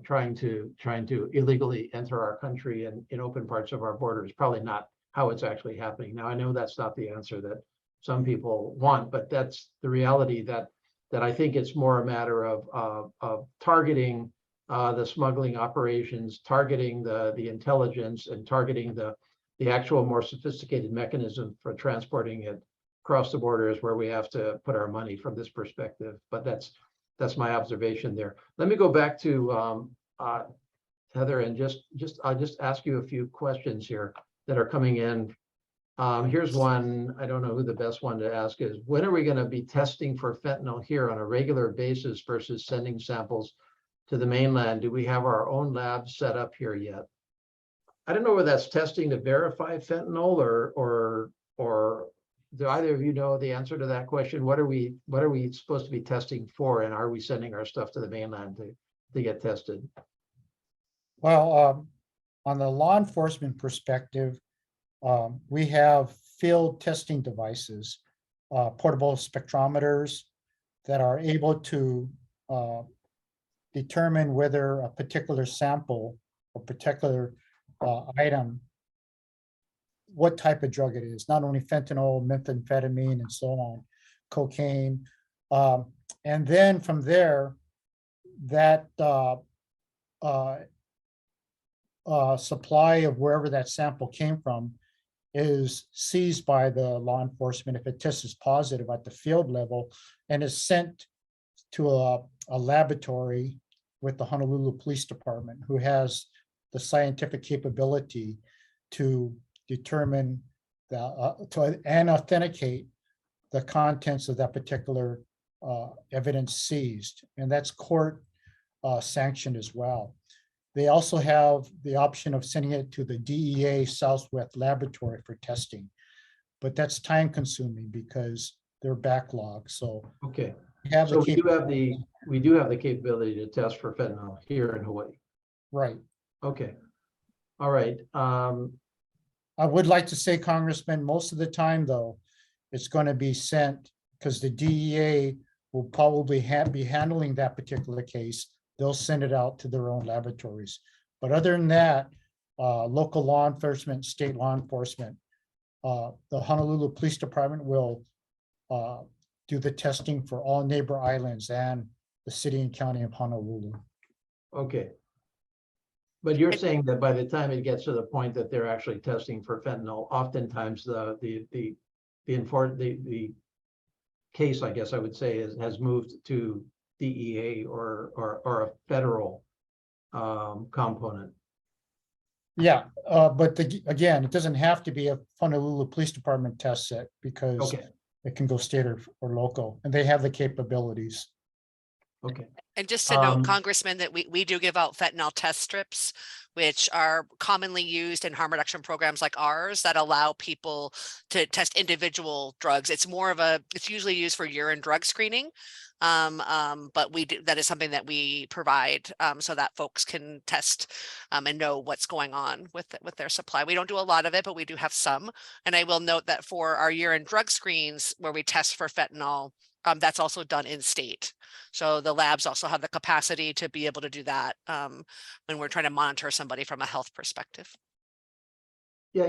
trying to illegally enter our country and in open parts of our border is probably not how it's actually happening. Now, I know that's not the answer that some people want, but that's the reality that I think it's more a matter of targeting the smuggling operations, targeting the intelligence, and targeting the actual more sophisticated mechanism for transporting it across the border is where we have to put our money from this perspective. But that's my observation there. Let me go back to Heather, and I'll just ask you a few questions here that are coming in. Here's one. I don't know who the best one to ask is. When are we going to be testing for fentanyl here on a regular basis versus sending samples to the mainland? Do we have our own lab set up here yet? I don't know whether that's testing to verify fentanyl or do either of you know the answer to that question? What are we supposed to be testing for, and are we sending our stuff to the mainland to get tested? Well, on the law enforcement perspective, we have field testing devices, portable spectrometers that are able to determine whether a particular sample or particular item, what type of drug it is, not only fentanyl, methamphetamine, and so on, cocaine. And then from there, that supply of wherever that sample came from is seized by the law enforcement if it tests positive at the field level and is sent to a laboratory with the Honolulu Police Department, who has the scientific capability to determine and authenticate the contents of that particular evidence seized, and that's court sanctioned as well. They also have the option of sending it to the DEA Southwest Laboratory for testing, but that's time consuming because they're backlogged. So Okay, we have so the we do have the capability to test for fentanyl here in Hawaii. right. Okay, all right. I would like to say, Congressman, most of the time, though, it's going to be sent because the DEA will probably be handling that particular case. They'll send it out to their own laboratories. But other than that, local law enforcement, state law enforcement, the Honolulu Police Department will do the testing for all neighbor islands and the city and county of Honolulu. Okay. But you're saying that by the time it gets to the point that they're actually testing for fentanyl, oftentimes the case, I guess I would say, has moved to DEA or a federal component. Yeah, but again, it doesn't have to be a Honolulu Police Department test set because Okay, it can go state or local, and they have the capabilities. okay. And just to note, Um, Congressman, that we do give out fentanyl test strips, which are commonly used in harm reduction programs like ours that allow people to test individual drugs. It's usually used for urine drug screening. But that is something that we provide so that folks can test and know what's going on with their supply. We don't do a lot of it, but we do have some. And I will note that for our urine drug screens where we test for fentanyl, that's also done in state. So the labs also have the capacity to be able to do that when we're trying to monitor somebody from a health perspective. Yeah,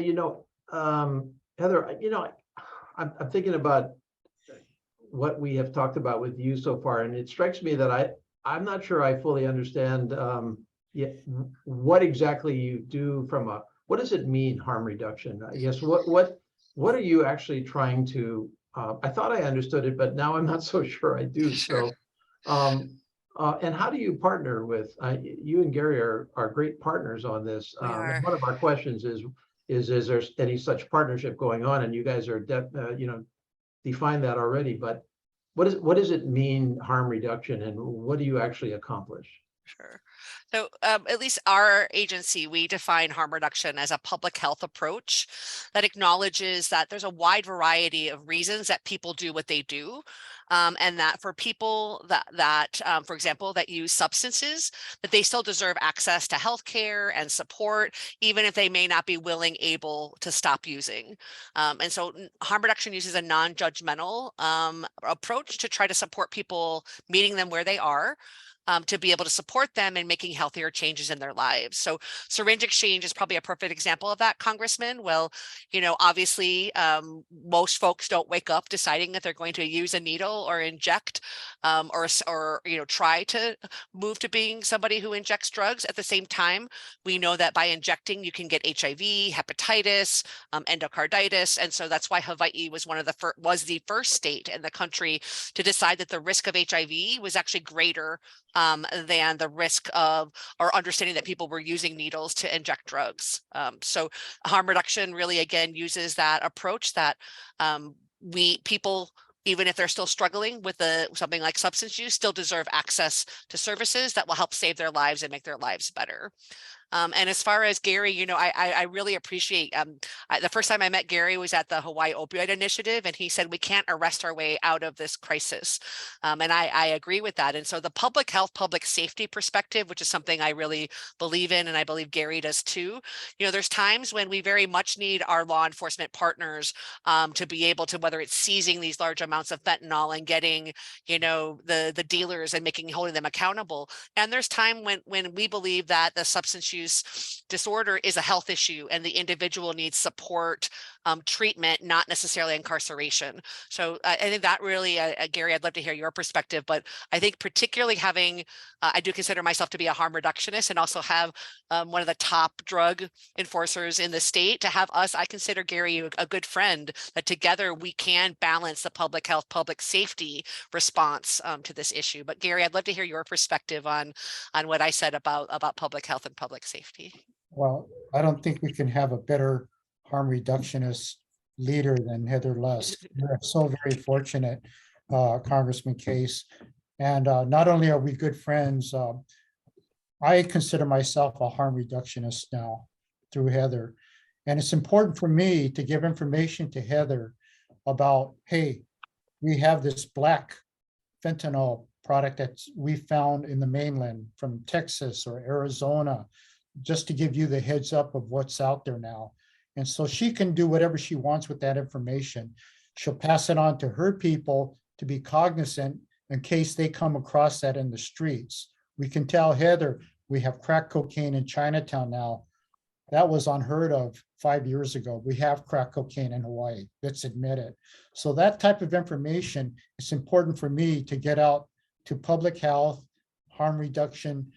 Heather, I'm thinking about what we have talked about with you so far, and it strikes me that I'm not sure I fully understand what exactly you do what does it mean, harm reduction? I guess what are you actually trying to? I thought I understood it, but now I'm not so sure I do. Sure. So, and how do you partner with? You and Gary are great partners on this. We are. And one of our questions is there any such partnership going on? And you guys are define that already, but what does it mean, harm reduction, and what do you actually accomplish? Sure. So at least our agency, we define harm reduction as a public health approach that acknowledges that there's a wide variety of reasons that people do what they do. And that for people for example, that use substances, that they still deserve access to healthcare and support, even if they may not be able to stop using. And so harm reduction uses a non-judgmental approach to try to support people, meeting them where they are. To be able to support them in making healthier changes in their lives. So syringe exchange is probably a perfect example of that, Congressman. Well, obviously, most folks don't wake up deciding that they're going to use a needle or inject or try to move to being somebody who injects drugs. At the same time, we know that by injecting, you can get HIV, hepatitis, endocarditis. And so that's why Hawaii was the first state in the country to decide that the risk of HIV was actually greater than the risk of or understanding that people were using needles to inject drugs. So harm reduction really, again, uses that approach that people, even if they're still struggling with something like substance use, still deserve access to services that will help save their lives and make their lives better. And as far as Gary, I really appreciate the first time I met Gary was at the Hawaii Opioid Initiative, and he said we can't arrest our way out of this crisis. And I agree with that. And so the public health, public safety perspective, which is something I really believe in, and I believe Gary does too, there's times when we very much need our law enforcement partners to be able to, whether it's seizing these large amounts of fentanyl and getting, the dealers and holding them accountable. And there's time when we believe that the substance use use disorder is a health issue, and the individual needs support, treatment, not necessarily incarceration. So I think that really, Gary, I'd love to hear your perspective, but I think particularly having, I do consider myself to be a harm reductionist and also have one of the top drug enforcers in the state. To have us, I consider Gary a good friend, that together we can balance the public health, public safety response to this issue. But Gary, I'd love to hear your perspective on what I said about public health and public safety. Well, I don't think we can have a better harm reductionist leader than Heather Lusk. We're so very fortunate, Congressman Case. And not only are we good friends, I consider myself a harm reductionist now through Heather. And it's important for me to give information to Heather about, hey, we have this black fentanyl product that we found in the mainland from Texas or Arizona, just to give you the heads up of what's out there now. And so she can do whatever she wants with that information. She'll pass it on to her people to be cognizant in case they come across that in the streets. We can tell Heather, we have crack cocaine in Chinatown now. That was unheard of 5 years ago. We have crack cocaine in Hawaii. Let's admit it. So that type of information is important for me to get out to public health, harm reduction,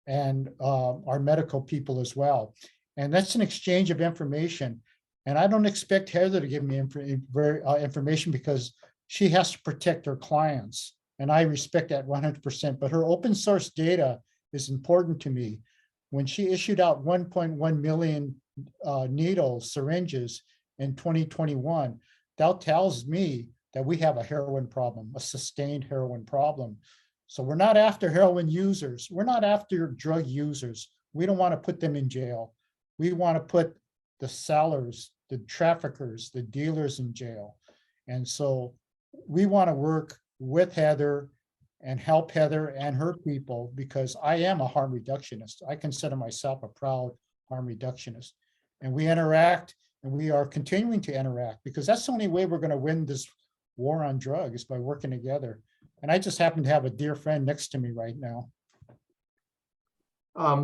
and our medical people as well. And that's an exchange of information. And I don't expect Heather to give me information because she has to protect her clients. And I respect that 100%, but her open source data is important to me. When she issued out 1.1 million needles, syringes in 2021, that tells me that we have a heroin problem, a sustained heroin problem. So we're not after heroin users. We're not after drug users. We don't want to put them in jail. We want to put the sellers, the traffickers, the dealers in jail. And so we want to work with Heather and help Heather and her people, because I am a harm reductionist. I consider myself a proud harm reductionist. And we interact, and we are continuing to interact, because that's the only way we're going to win this war on drugs, by working together. And I just happen to have a dear friend next to me right now.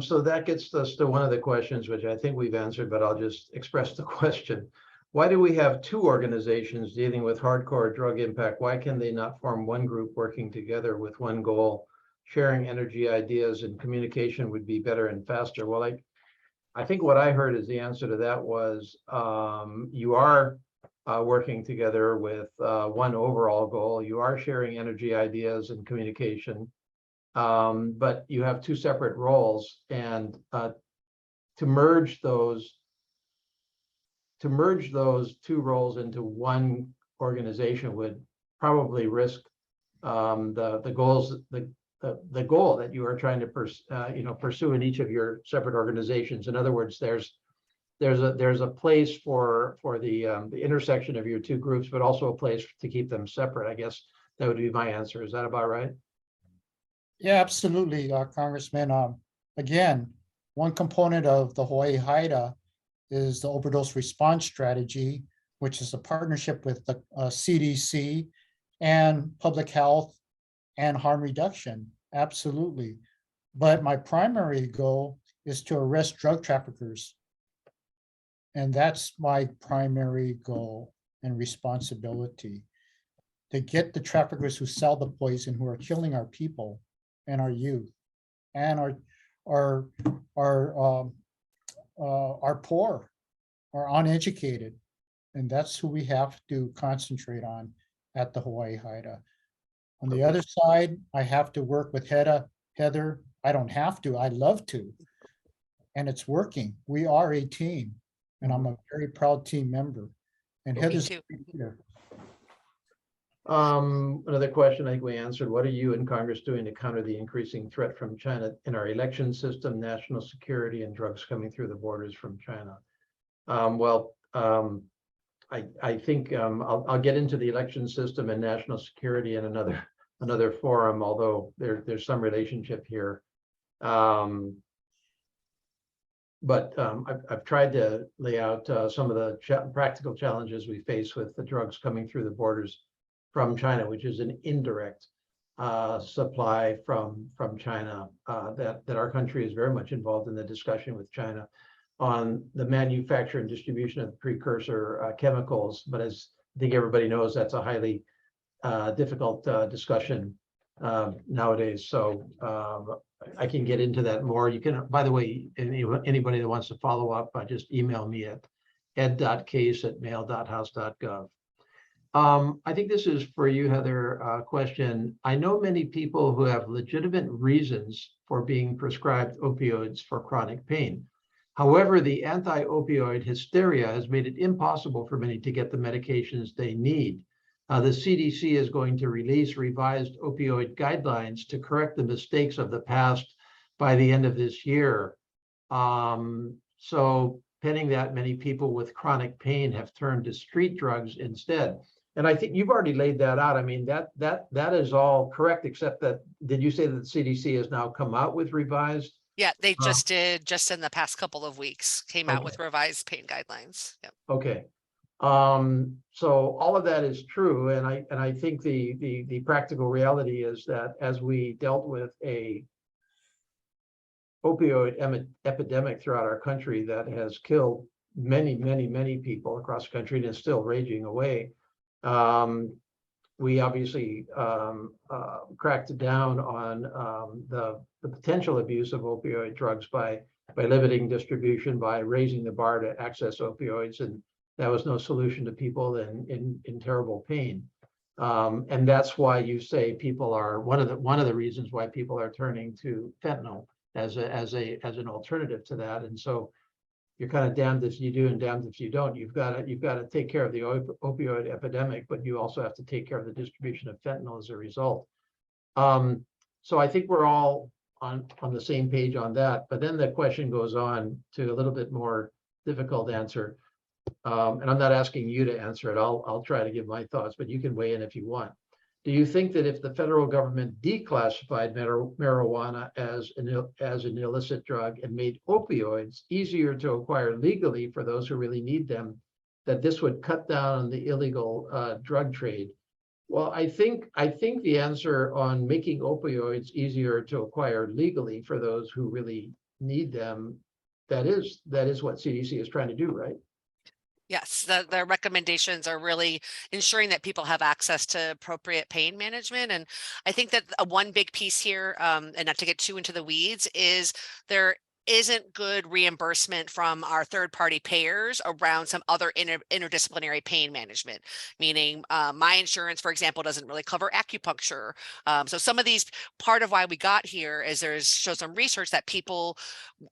So that gets us to one of the questions, which I think we've answered, but I'll just express the question. Why do we have two organizations dealing with hardcore drug impact? Why can they not form one group working together with one goal? Sharing energy, ideas, and communication would be better and faster. Well, I think what I heard is the answer to that was you are working together with one overall goal. You are sharing energy, ideas, and communication. But you have two separate roles, and to merge those two roles into one organization would probably risk the goal that you are trying to pursue in each of your separate organizations. In other words, there's a place for the intersection of your two groups, but also a place to keep them separate. I guess that would be my answer. Is that about right? Yeah, absolutely, Congressman. Again, one component of the Hawaii HIDA is the overdose response strategy, which is a partnership with the CDC and public health and harm reduction. Absolutely. But my primary goal is to arrest drug traffickers. And that's my primary goal and responsibility, to get the traffickers who sell the poison, who are killing our people and our youth and our poor, are uneducated. And that's who we have to concentrate on at the Hawaii HIDA. On the other side, I have to work with Heather. I don't have to, I love to. And it's working. We are a team, and I'm a very proud team member. And Heather's here. Another question I think we answered. What are you in Congress doing to counter the increasing threat from China in our election system, national security, and drugs coming through the borders from China? I think I'll get into the election system and national security in another forum, although there's some relationship here. But I've tried to lay out some of the practical challenges we face with the drugs coming through the borders from China, which is an indirect supply from China, that our country is very much involved in the discussion with China on the manufacture and distribution of the precursor chemicals. But as I think everybody knows, that's a highly difficult discussion nowadays. So I can get into that more. You can, by the way, anybody that wants to follow up, just email me at ed.case@mail.house.gov. I think this is for you, Heather, question. I know many people who have legitimate reasons for being prescribed opioids for chronic pain. However, the anti-opioid hysteria has made it impossible for many to get the medications they need. The CDC is going to release revised opioid guidelines to correct the mistakes of the past by the end of this year. So pending that, many people with chronic pain have turned to street drugs instead. And I think you've already laid that out. I mean, that is all correct, except that, did you say that the CDC has now come out with revised? Yeah, they just did, just in the past couple of weeks, came out Okay. with revised pain guidelines. Yep. Okay. So all of that is true, and I think the practical reality is that as we dealt with a opioid epidemic throughout our country that has killed many people across the country and is still raging away, we obviously cracked down on the potential abuse of opioid drugs by limiting distribution, by raising the bar to access opioids, and that was no solution to people in terrible pain. And that's why you say people are one of the reasons why people are turning to fentanyl as an alternative to that. And so you're kind of damned if you do and damned if you don't. You've got to take care of the opioid epidemic, but you also have to take care of the distribution of fentanyl as a result. So I think we're all on the same page on that. But then the question goes on to a little bit more difficult answer. And I'm not asking you to answer it. I'll try to give my thoughts, but you can weigh in if you want. Do you think that if the federal government declassified marijuana as an illicit drug and made opioids easier to acquire legally for those who really need them, that this would cut down on the illegal drug trade? Well, I think the answer on making opioids easier to acquire legally for those who really need them, that is what CDC is trying to do, right? Yes, the recommendations are really ensuring that people have access to appropriate pain management. And I think that one big piece here, and not to get too into the weeds, is there isn't good reimbursement from our third-party payers around some other interdisciplinary pain management, meaning my insurance, for example, doesn't really cover acupuncture. So some of these, part of why we got here is shows some research that people,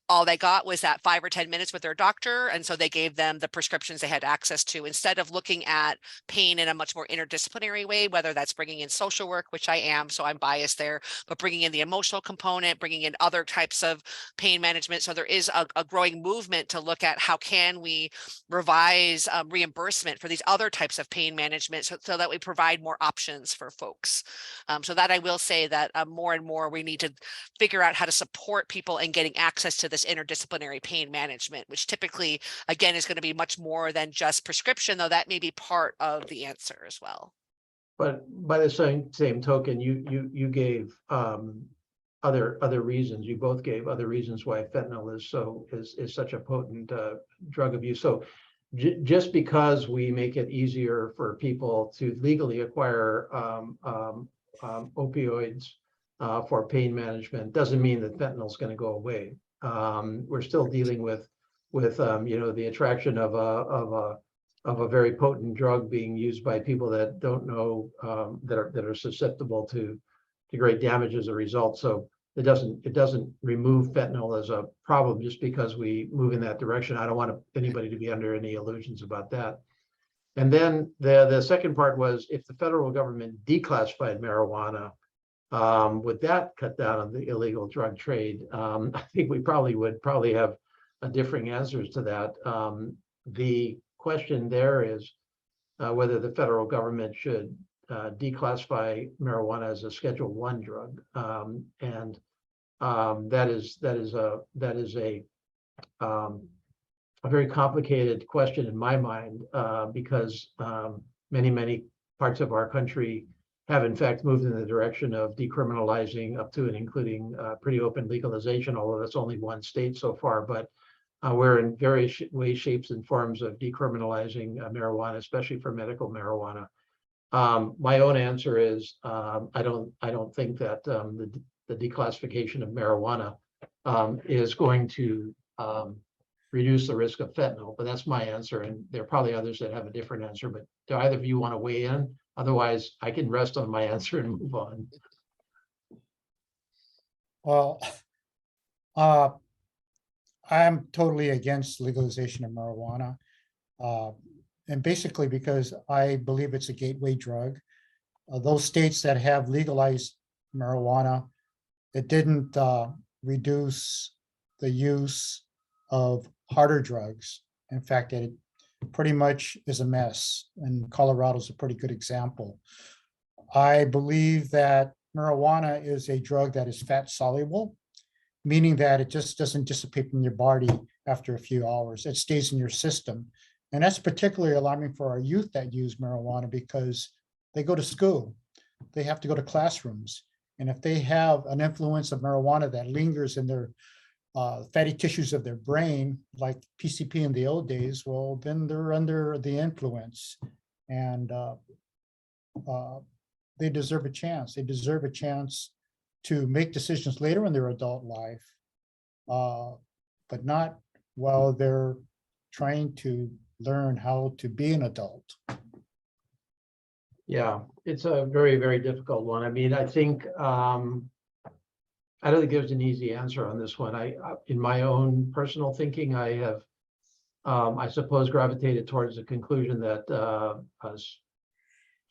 all they got was that 5 or 10 minutes with their doctor, and so they gave them the prescriptions they had access to, instead of looking at pain in a much more interdisciplinary way, whether that's bringing in social work, which I am, so I'm biased there, but bringing in the emotional component, bringing in other types of pain management. So there is a growing movement to look at how can we revise reimbursement for these other types of pain management, so that we provide more options for folks. So that I will say that more and more we need to figure out how to support people in getting access to this interdisciplinary pain management, which typically, again, is going to be much more than just prescription, though that may be part of the answer as well. But by the same token, you gave other reasons. You both gave other reasons why fentanyl is such a potent drug abuse. So just because we make it easier for people to legally acquire opioids for pain management doesn't mean that fentanyl is going to go away. We're still dealing with the attraction of a very potent drug being used by people that don't know, that are susceptible to great damage as a result. So it doesn't remove fentanyl as a problem just because we move in that direction. I don't want anybody to be under any illusions about that. And then the second part was, if the federal government declassified marijuana, would that cut down on the illegal drug trade? I think we would have differing answers to that. The question there is whether the federal government should declassify marijuana as a Schedule I drug, and that is a very complicated question in my mind, because many parts of our country have in fact moved in the direction of decriminalizing up to and including pretty open legalization, although that's only one state so far. But we're in various ways, shapes, and forms of decriminalizing marijuana, especially for medical marijuana. My own answer is I don't think that the declassification of marijuana is going to reduce the risk of fentanyl, but that's my answer. And there are probably others that have a different answer, but do either of you want to weigh in? Otherwise, I can rest on my answer and move on. Well, I'm totally against legalization of marijuana. And basically because I believe it's a gateway drug. Those states that have legalized marijuana, it didn't reduce the use of harder drugs. In fact, it pretty much is a mess, and Colorado is a pretty good example. I believe that marijuana is a drug that is fat soluble, meaning that it just doesn't dissipate from your body after a few hours. It stays in your system. And that's particularly alarming for our youth that use marijuana because they go to school, they have to go to classrooms. And if they have an influence of marijuana that lingers in their fatty tissues of their brain, like PCP in the old days, well, then they're under the influence. And they deserve a chance. They deserve a chance to make decisions later in their adult life, but not while they're trying to learn how to be an adult. Yeah, it's a very, very difficult one. I mean, I think I don't think there's an easy answer on this one. In my own personal thinking, I have, I suppose, gravitated towards the conclusion that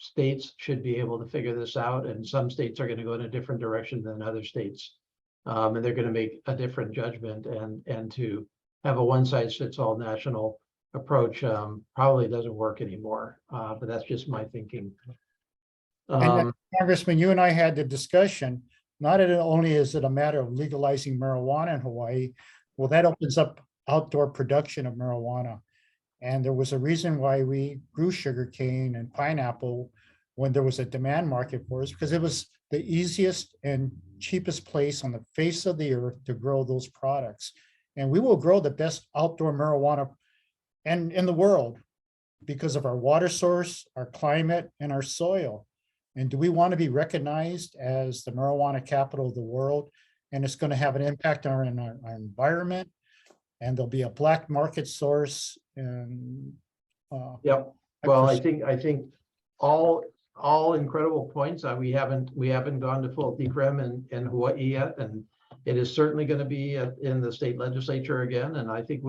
states should be able to figure this out, and some states are going to go in a different direction than other states, and they're going to make a different judgment. And to have a one-size-fits-all national approach probably doesn't work anymore. But that's just my thinking. And Congressman, you and I had the discussion. Not only is it a matter of legalizing marijuana in Hawaii, well, that opens up outdoor production of marijuana. And there was a reason why we grew sugarcane and pineapple when there was a demand market for us, because it was the easiest and cheapest place on the face of the earth to grow those products. And we will grow the best outdoor marijuana in the world because of our water source, our climate, and our soil. And do we want to be recognized as the marijuana capital of the world? And it's going to have an impact on our environment, and there'll be a black market source. And yep. Well, I think all incredible points. We haven't gone to full decrim in Hawaii yet, and it is certainly going to be in the state legislature again. And I think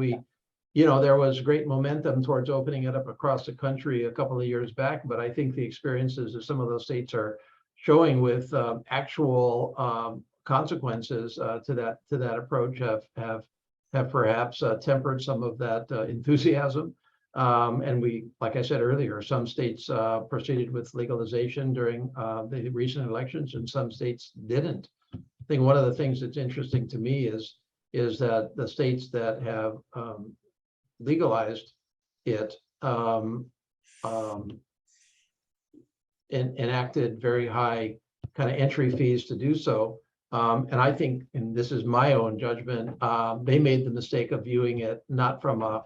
there was great momentum towards opening it up across the country a couple of years back, but I think the experiences of some of those states are showing with actual consequences to that approach have perhaps tempered some of that enthusiasm. And like I said earlier, some states proceeded with legalization during the recent elections, and some states didn't. I think one of the things that's interesting to me is that the states that have legalized it enacted very high kind of entry fees to do so. And I think, and this is my own judgment, they made the mistake of viewing it not from a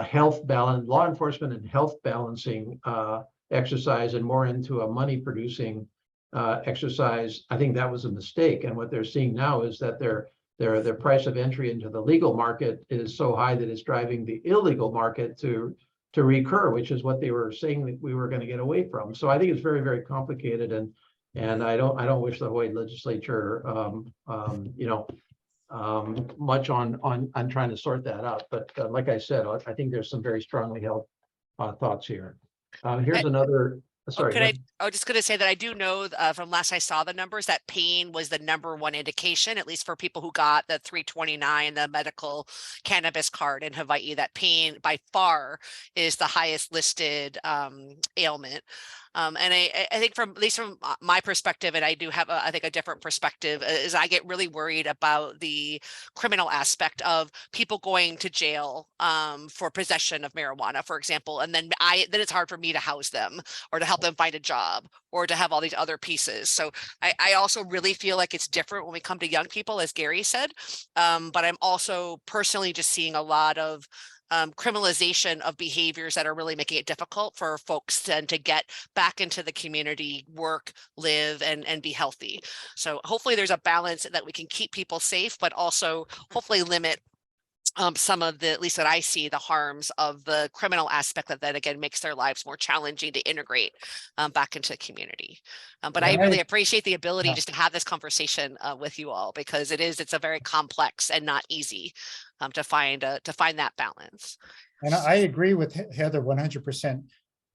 health balance, law enforcement and health balancing exercise, and more into a money producing exercise. I think that was a mistake. And what they're seeing now is that their price of entry into the legal market is so high that it's driving the illegal market to recur, which is what they were saying that we were going to get away from. So I think it's very, very complicated, and I don't wish the Hawaii legislature much on trying to sort that out. But like I said, I think there's some very strongly held thoughts here. Here's another. Sorry. I was just going to say that I do know from last I saw the numbers that pain was the #1 indication, at least for people who got the 329, the medical cannabis card in Hawaii, that pain by far is the highest listed ailment. And I think from, at least from my perspective, and I do have I think a different perspective, is I get really worried about the criminal aspect of people going to jail for possession of marijuana, for example, and then it's hard for me to house them or to help them find a job or to have all these other pieces. So I also really feel like it's different when we come to young people, as Gary said, but I'm also personally just seeing a lot of criminalization of behaviors that are really making it difficult for folks to get back into the community, work, live, and be healthy. So hopefully there's a balance that we can keep people safe, but also hopefully limit some of the, at least that I see, the harms of the criminal aspect that again makes their lives more challenging to integrate back into the community. But I really appreciate the ability Yeah. just to have this conversation with you all, because it's a very complex and not easy to find that balance. And I agree with Heather 100%.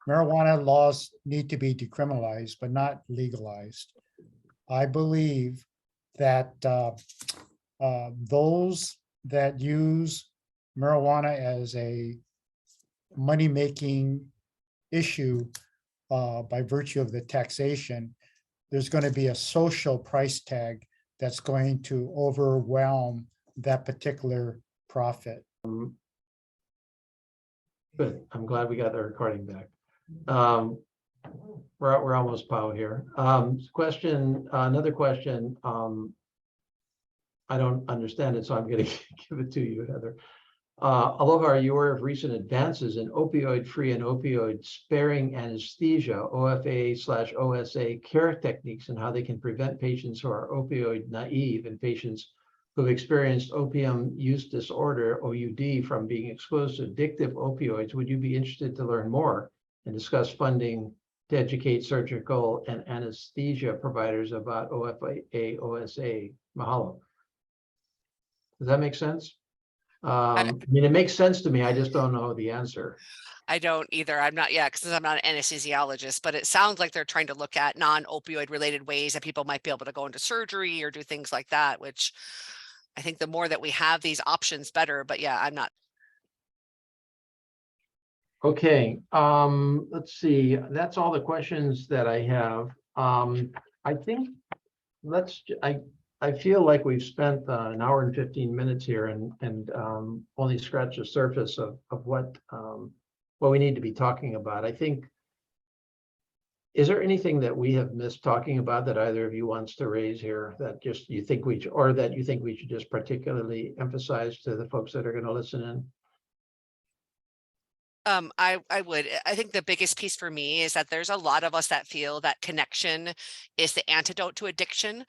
Marijuana laws need to be decriminalized, but not legalized. I believe that those that use marijuana as a money-making issue by virtue of the taxation, there's going to be a social price tag that's going to overwhelm that particular profit. Good. I'm glad we got the recording back. We're almost pow here. Another question. I don't understand it, so I'm going to give it to you, Heather. Aloha, are you aware of recent advances in opioid-free and opioid-sparing anesthesia, OFA/OSA care techniques, and how they can prevent patients who are opioid naive and patients who've experienced opium use disorder, OUD, from being exposed to addictive opioids? Would you be interested to learn more and discuss funding to educate surgical and anesthesia providers about OFA/OSA? Mahalo. Does that make sense? I mean, it makes sense to me. I just don't know the answer. I don't either. I'm not yet, because I'm not an anesthesiologist, but it sounds like they're trying to look at non-opioid related ways that people might be able to go into surgery or do things like that, which I think the more that we have these options, better. But yeah, I'm not. Okay, let's see. That's all the questions that I have. I think I feel like we've spent an hour and 15 minutes here and only scratched the surface of what we need to be talking about. I think, is there anything that we have missed talking about that either of you wants to raise here that just you think we should just particularly emphasize to the folks that are going to listen in? I would. I think the biggest piece for me is that there's a lot of us that feel that connection is the antidote to addiction,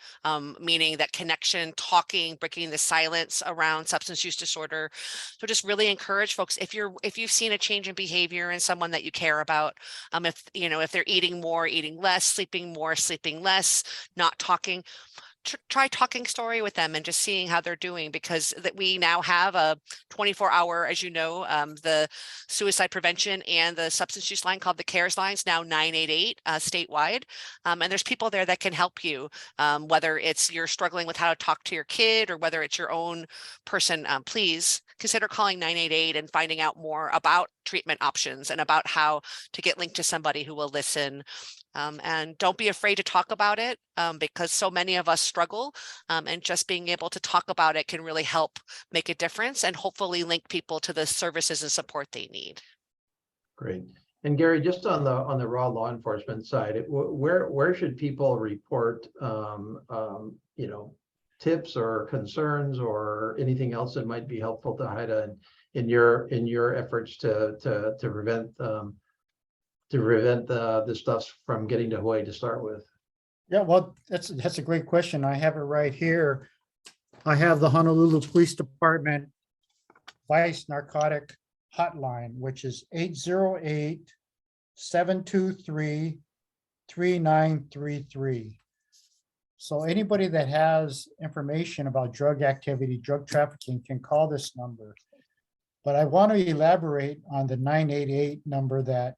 meaning that connection, talking, breaking the silence around substance use disorder. So just really encourage folks, if you've seen a change in behavior in someone that you care about, if they're eating more, eating less, sleeping more, sleeping less, not talking, try talking story with them and just seeing how they're doing, because that we now have a 24-hour, as you know, the suicide prevention and the substance use line called the CARES lines, now 988 statewide. And there's people there that can help you, whether it's you're struggling with how to talk to your kid or whether it's your own person. Please consider calling 988 and finding out more about treatment options and about how to get linked to somebody who will listen. And don't be afraid to talk about it, because so many of us struggle, and just being able to talk about it can really help make a difference and hopefully link people to the services and support they need. Great. And Gary, just on the raw law enforcement side, where should people report, tips or concerns or anything else that might be helpful to Haida in your efforts to prevent the stuff from getting to Hawaii to start with? Yeah, well, that's a great question. I have it right here. I have the Honolulu Police Department Vice Narcotic Hotline, which is 808-723-3933. So anybody that has information about drug activity, drug trafficking can call this number. But I want to elaborate on the 988 number that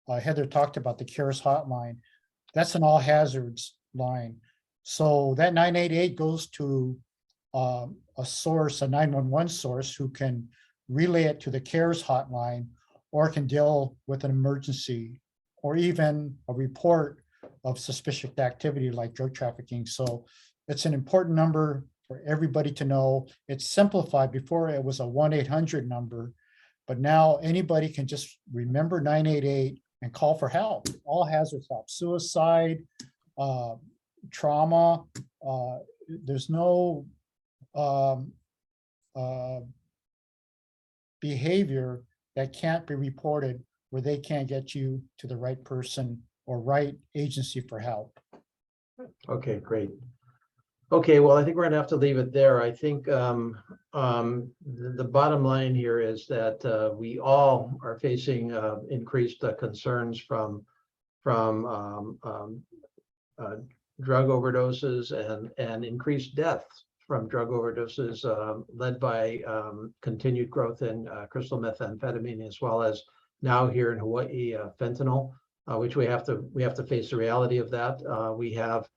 Heather talked about, the CARES hotline. That's an all hazards line. So that 988 goes to a source, a 911 source, who can relay it to the CARES hotline or can deal with an emergency or even a report of suspicious activity like drug trafficking. So it's an important number for everybody to know. It's simplified. Before it was a 1-800 number, but now anybody can just remember 988 and call for help. All hazards help, suicide, trauma. There's no behavior that can't be reported where they can't get you to the right person or right agency for help. Okay, great. Okay, well, I think we're gonna have to leave it there. I think the bottom line here is that we all are facing increased concerns from drug overdoses and increased deaths from drug overdoses, led by continued growth in crystal methamphetamine, as well as now here in Hawaii, fentanyl, which we have to face the reality of that. We have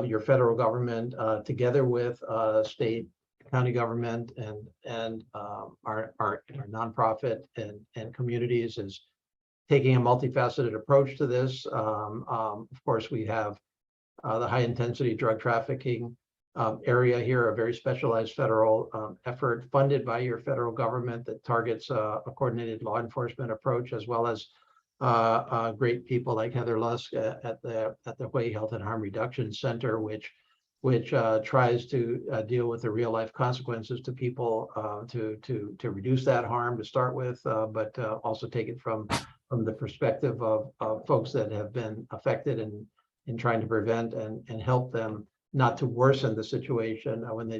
your federal government together with state, county government, and our nonprofit and communities is taking a multifaceted approach to this. Of course, we have the high intensity drug trafficking area here, a very specialized federal effort funded by your federal government that targets a coordinated law enforcement approach, as well as great people like Heather Lusk at the Hawaii Health and Harm Reduction Center, which tries to deal with the real life consequences to people to reduce that harm to start with, but also take it from the perspective of folks that have been affected in trying to prevent and help them not to worsen the situation when they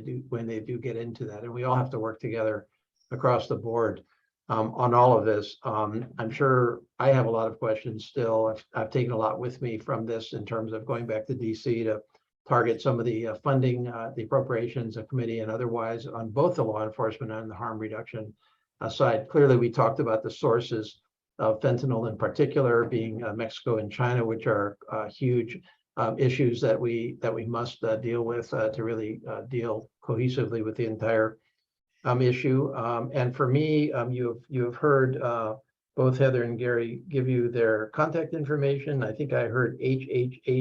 do get into that. And we all have to work together across the board on all of this. I'm sure I have a lot of questions still. I've taken a lot with me from this in terms of going back to DC to target some of the funding, the appropriations committee and otherwise on both the law enforcement and the harm reduction side. Clearly, we talked about the sources of fentanyl in particular being Mexico and China, which are huge issues that we must deal with to really deal cohesively with the entire issue. And for me, you've heard both Heather and Gary give you their contact information. I think I heard hhhrc.org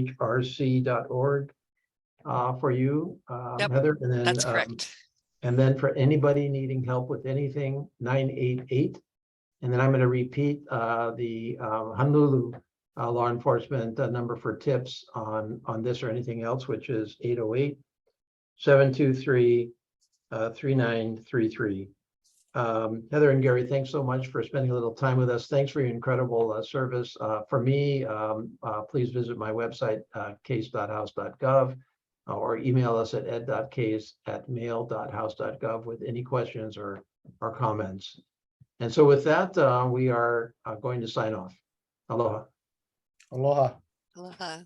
for you, Yep, Heather. And then that's correct. And then for anybody needing help with anything, 988. And then I'm going to repeat the Honolulu law enforcement number for tips on this or anything else, which is 808-723-3933. Heather and Gary, thanks so much for spending a little time with us. Thanks for your incredible service. For me, please visit my website, case.house.gov, or email us at ed.case@mail.house.gov with any questions or comments. And so with that, we are going to sign off. Aloha. Aloha. Aloha.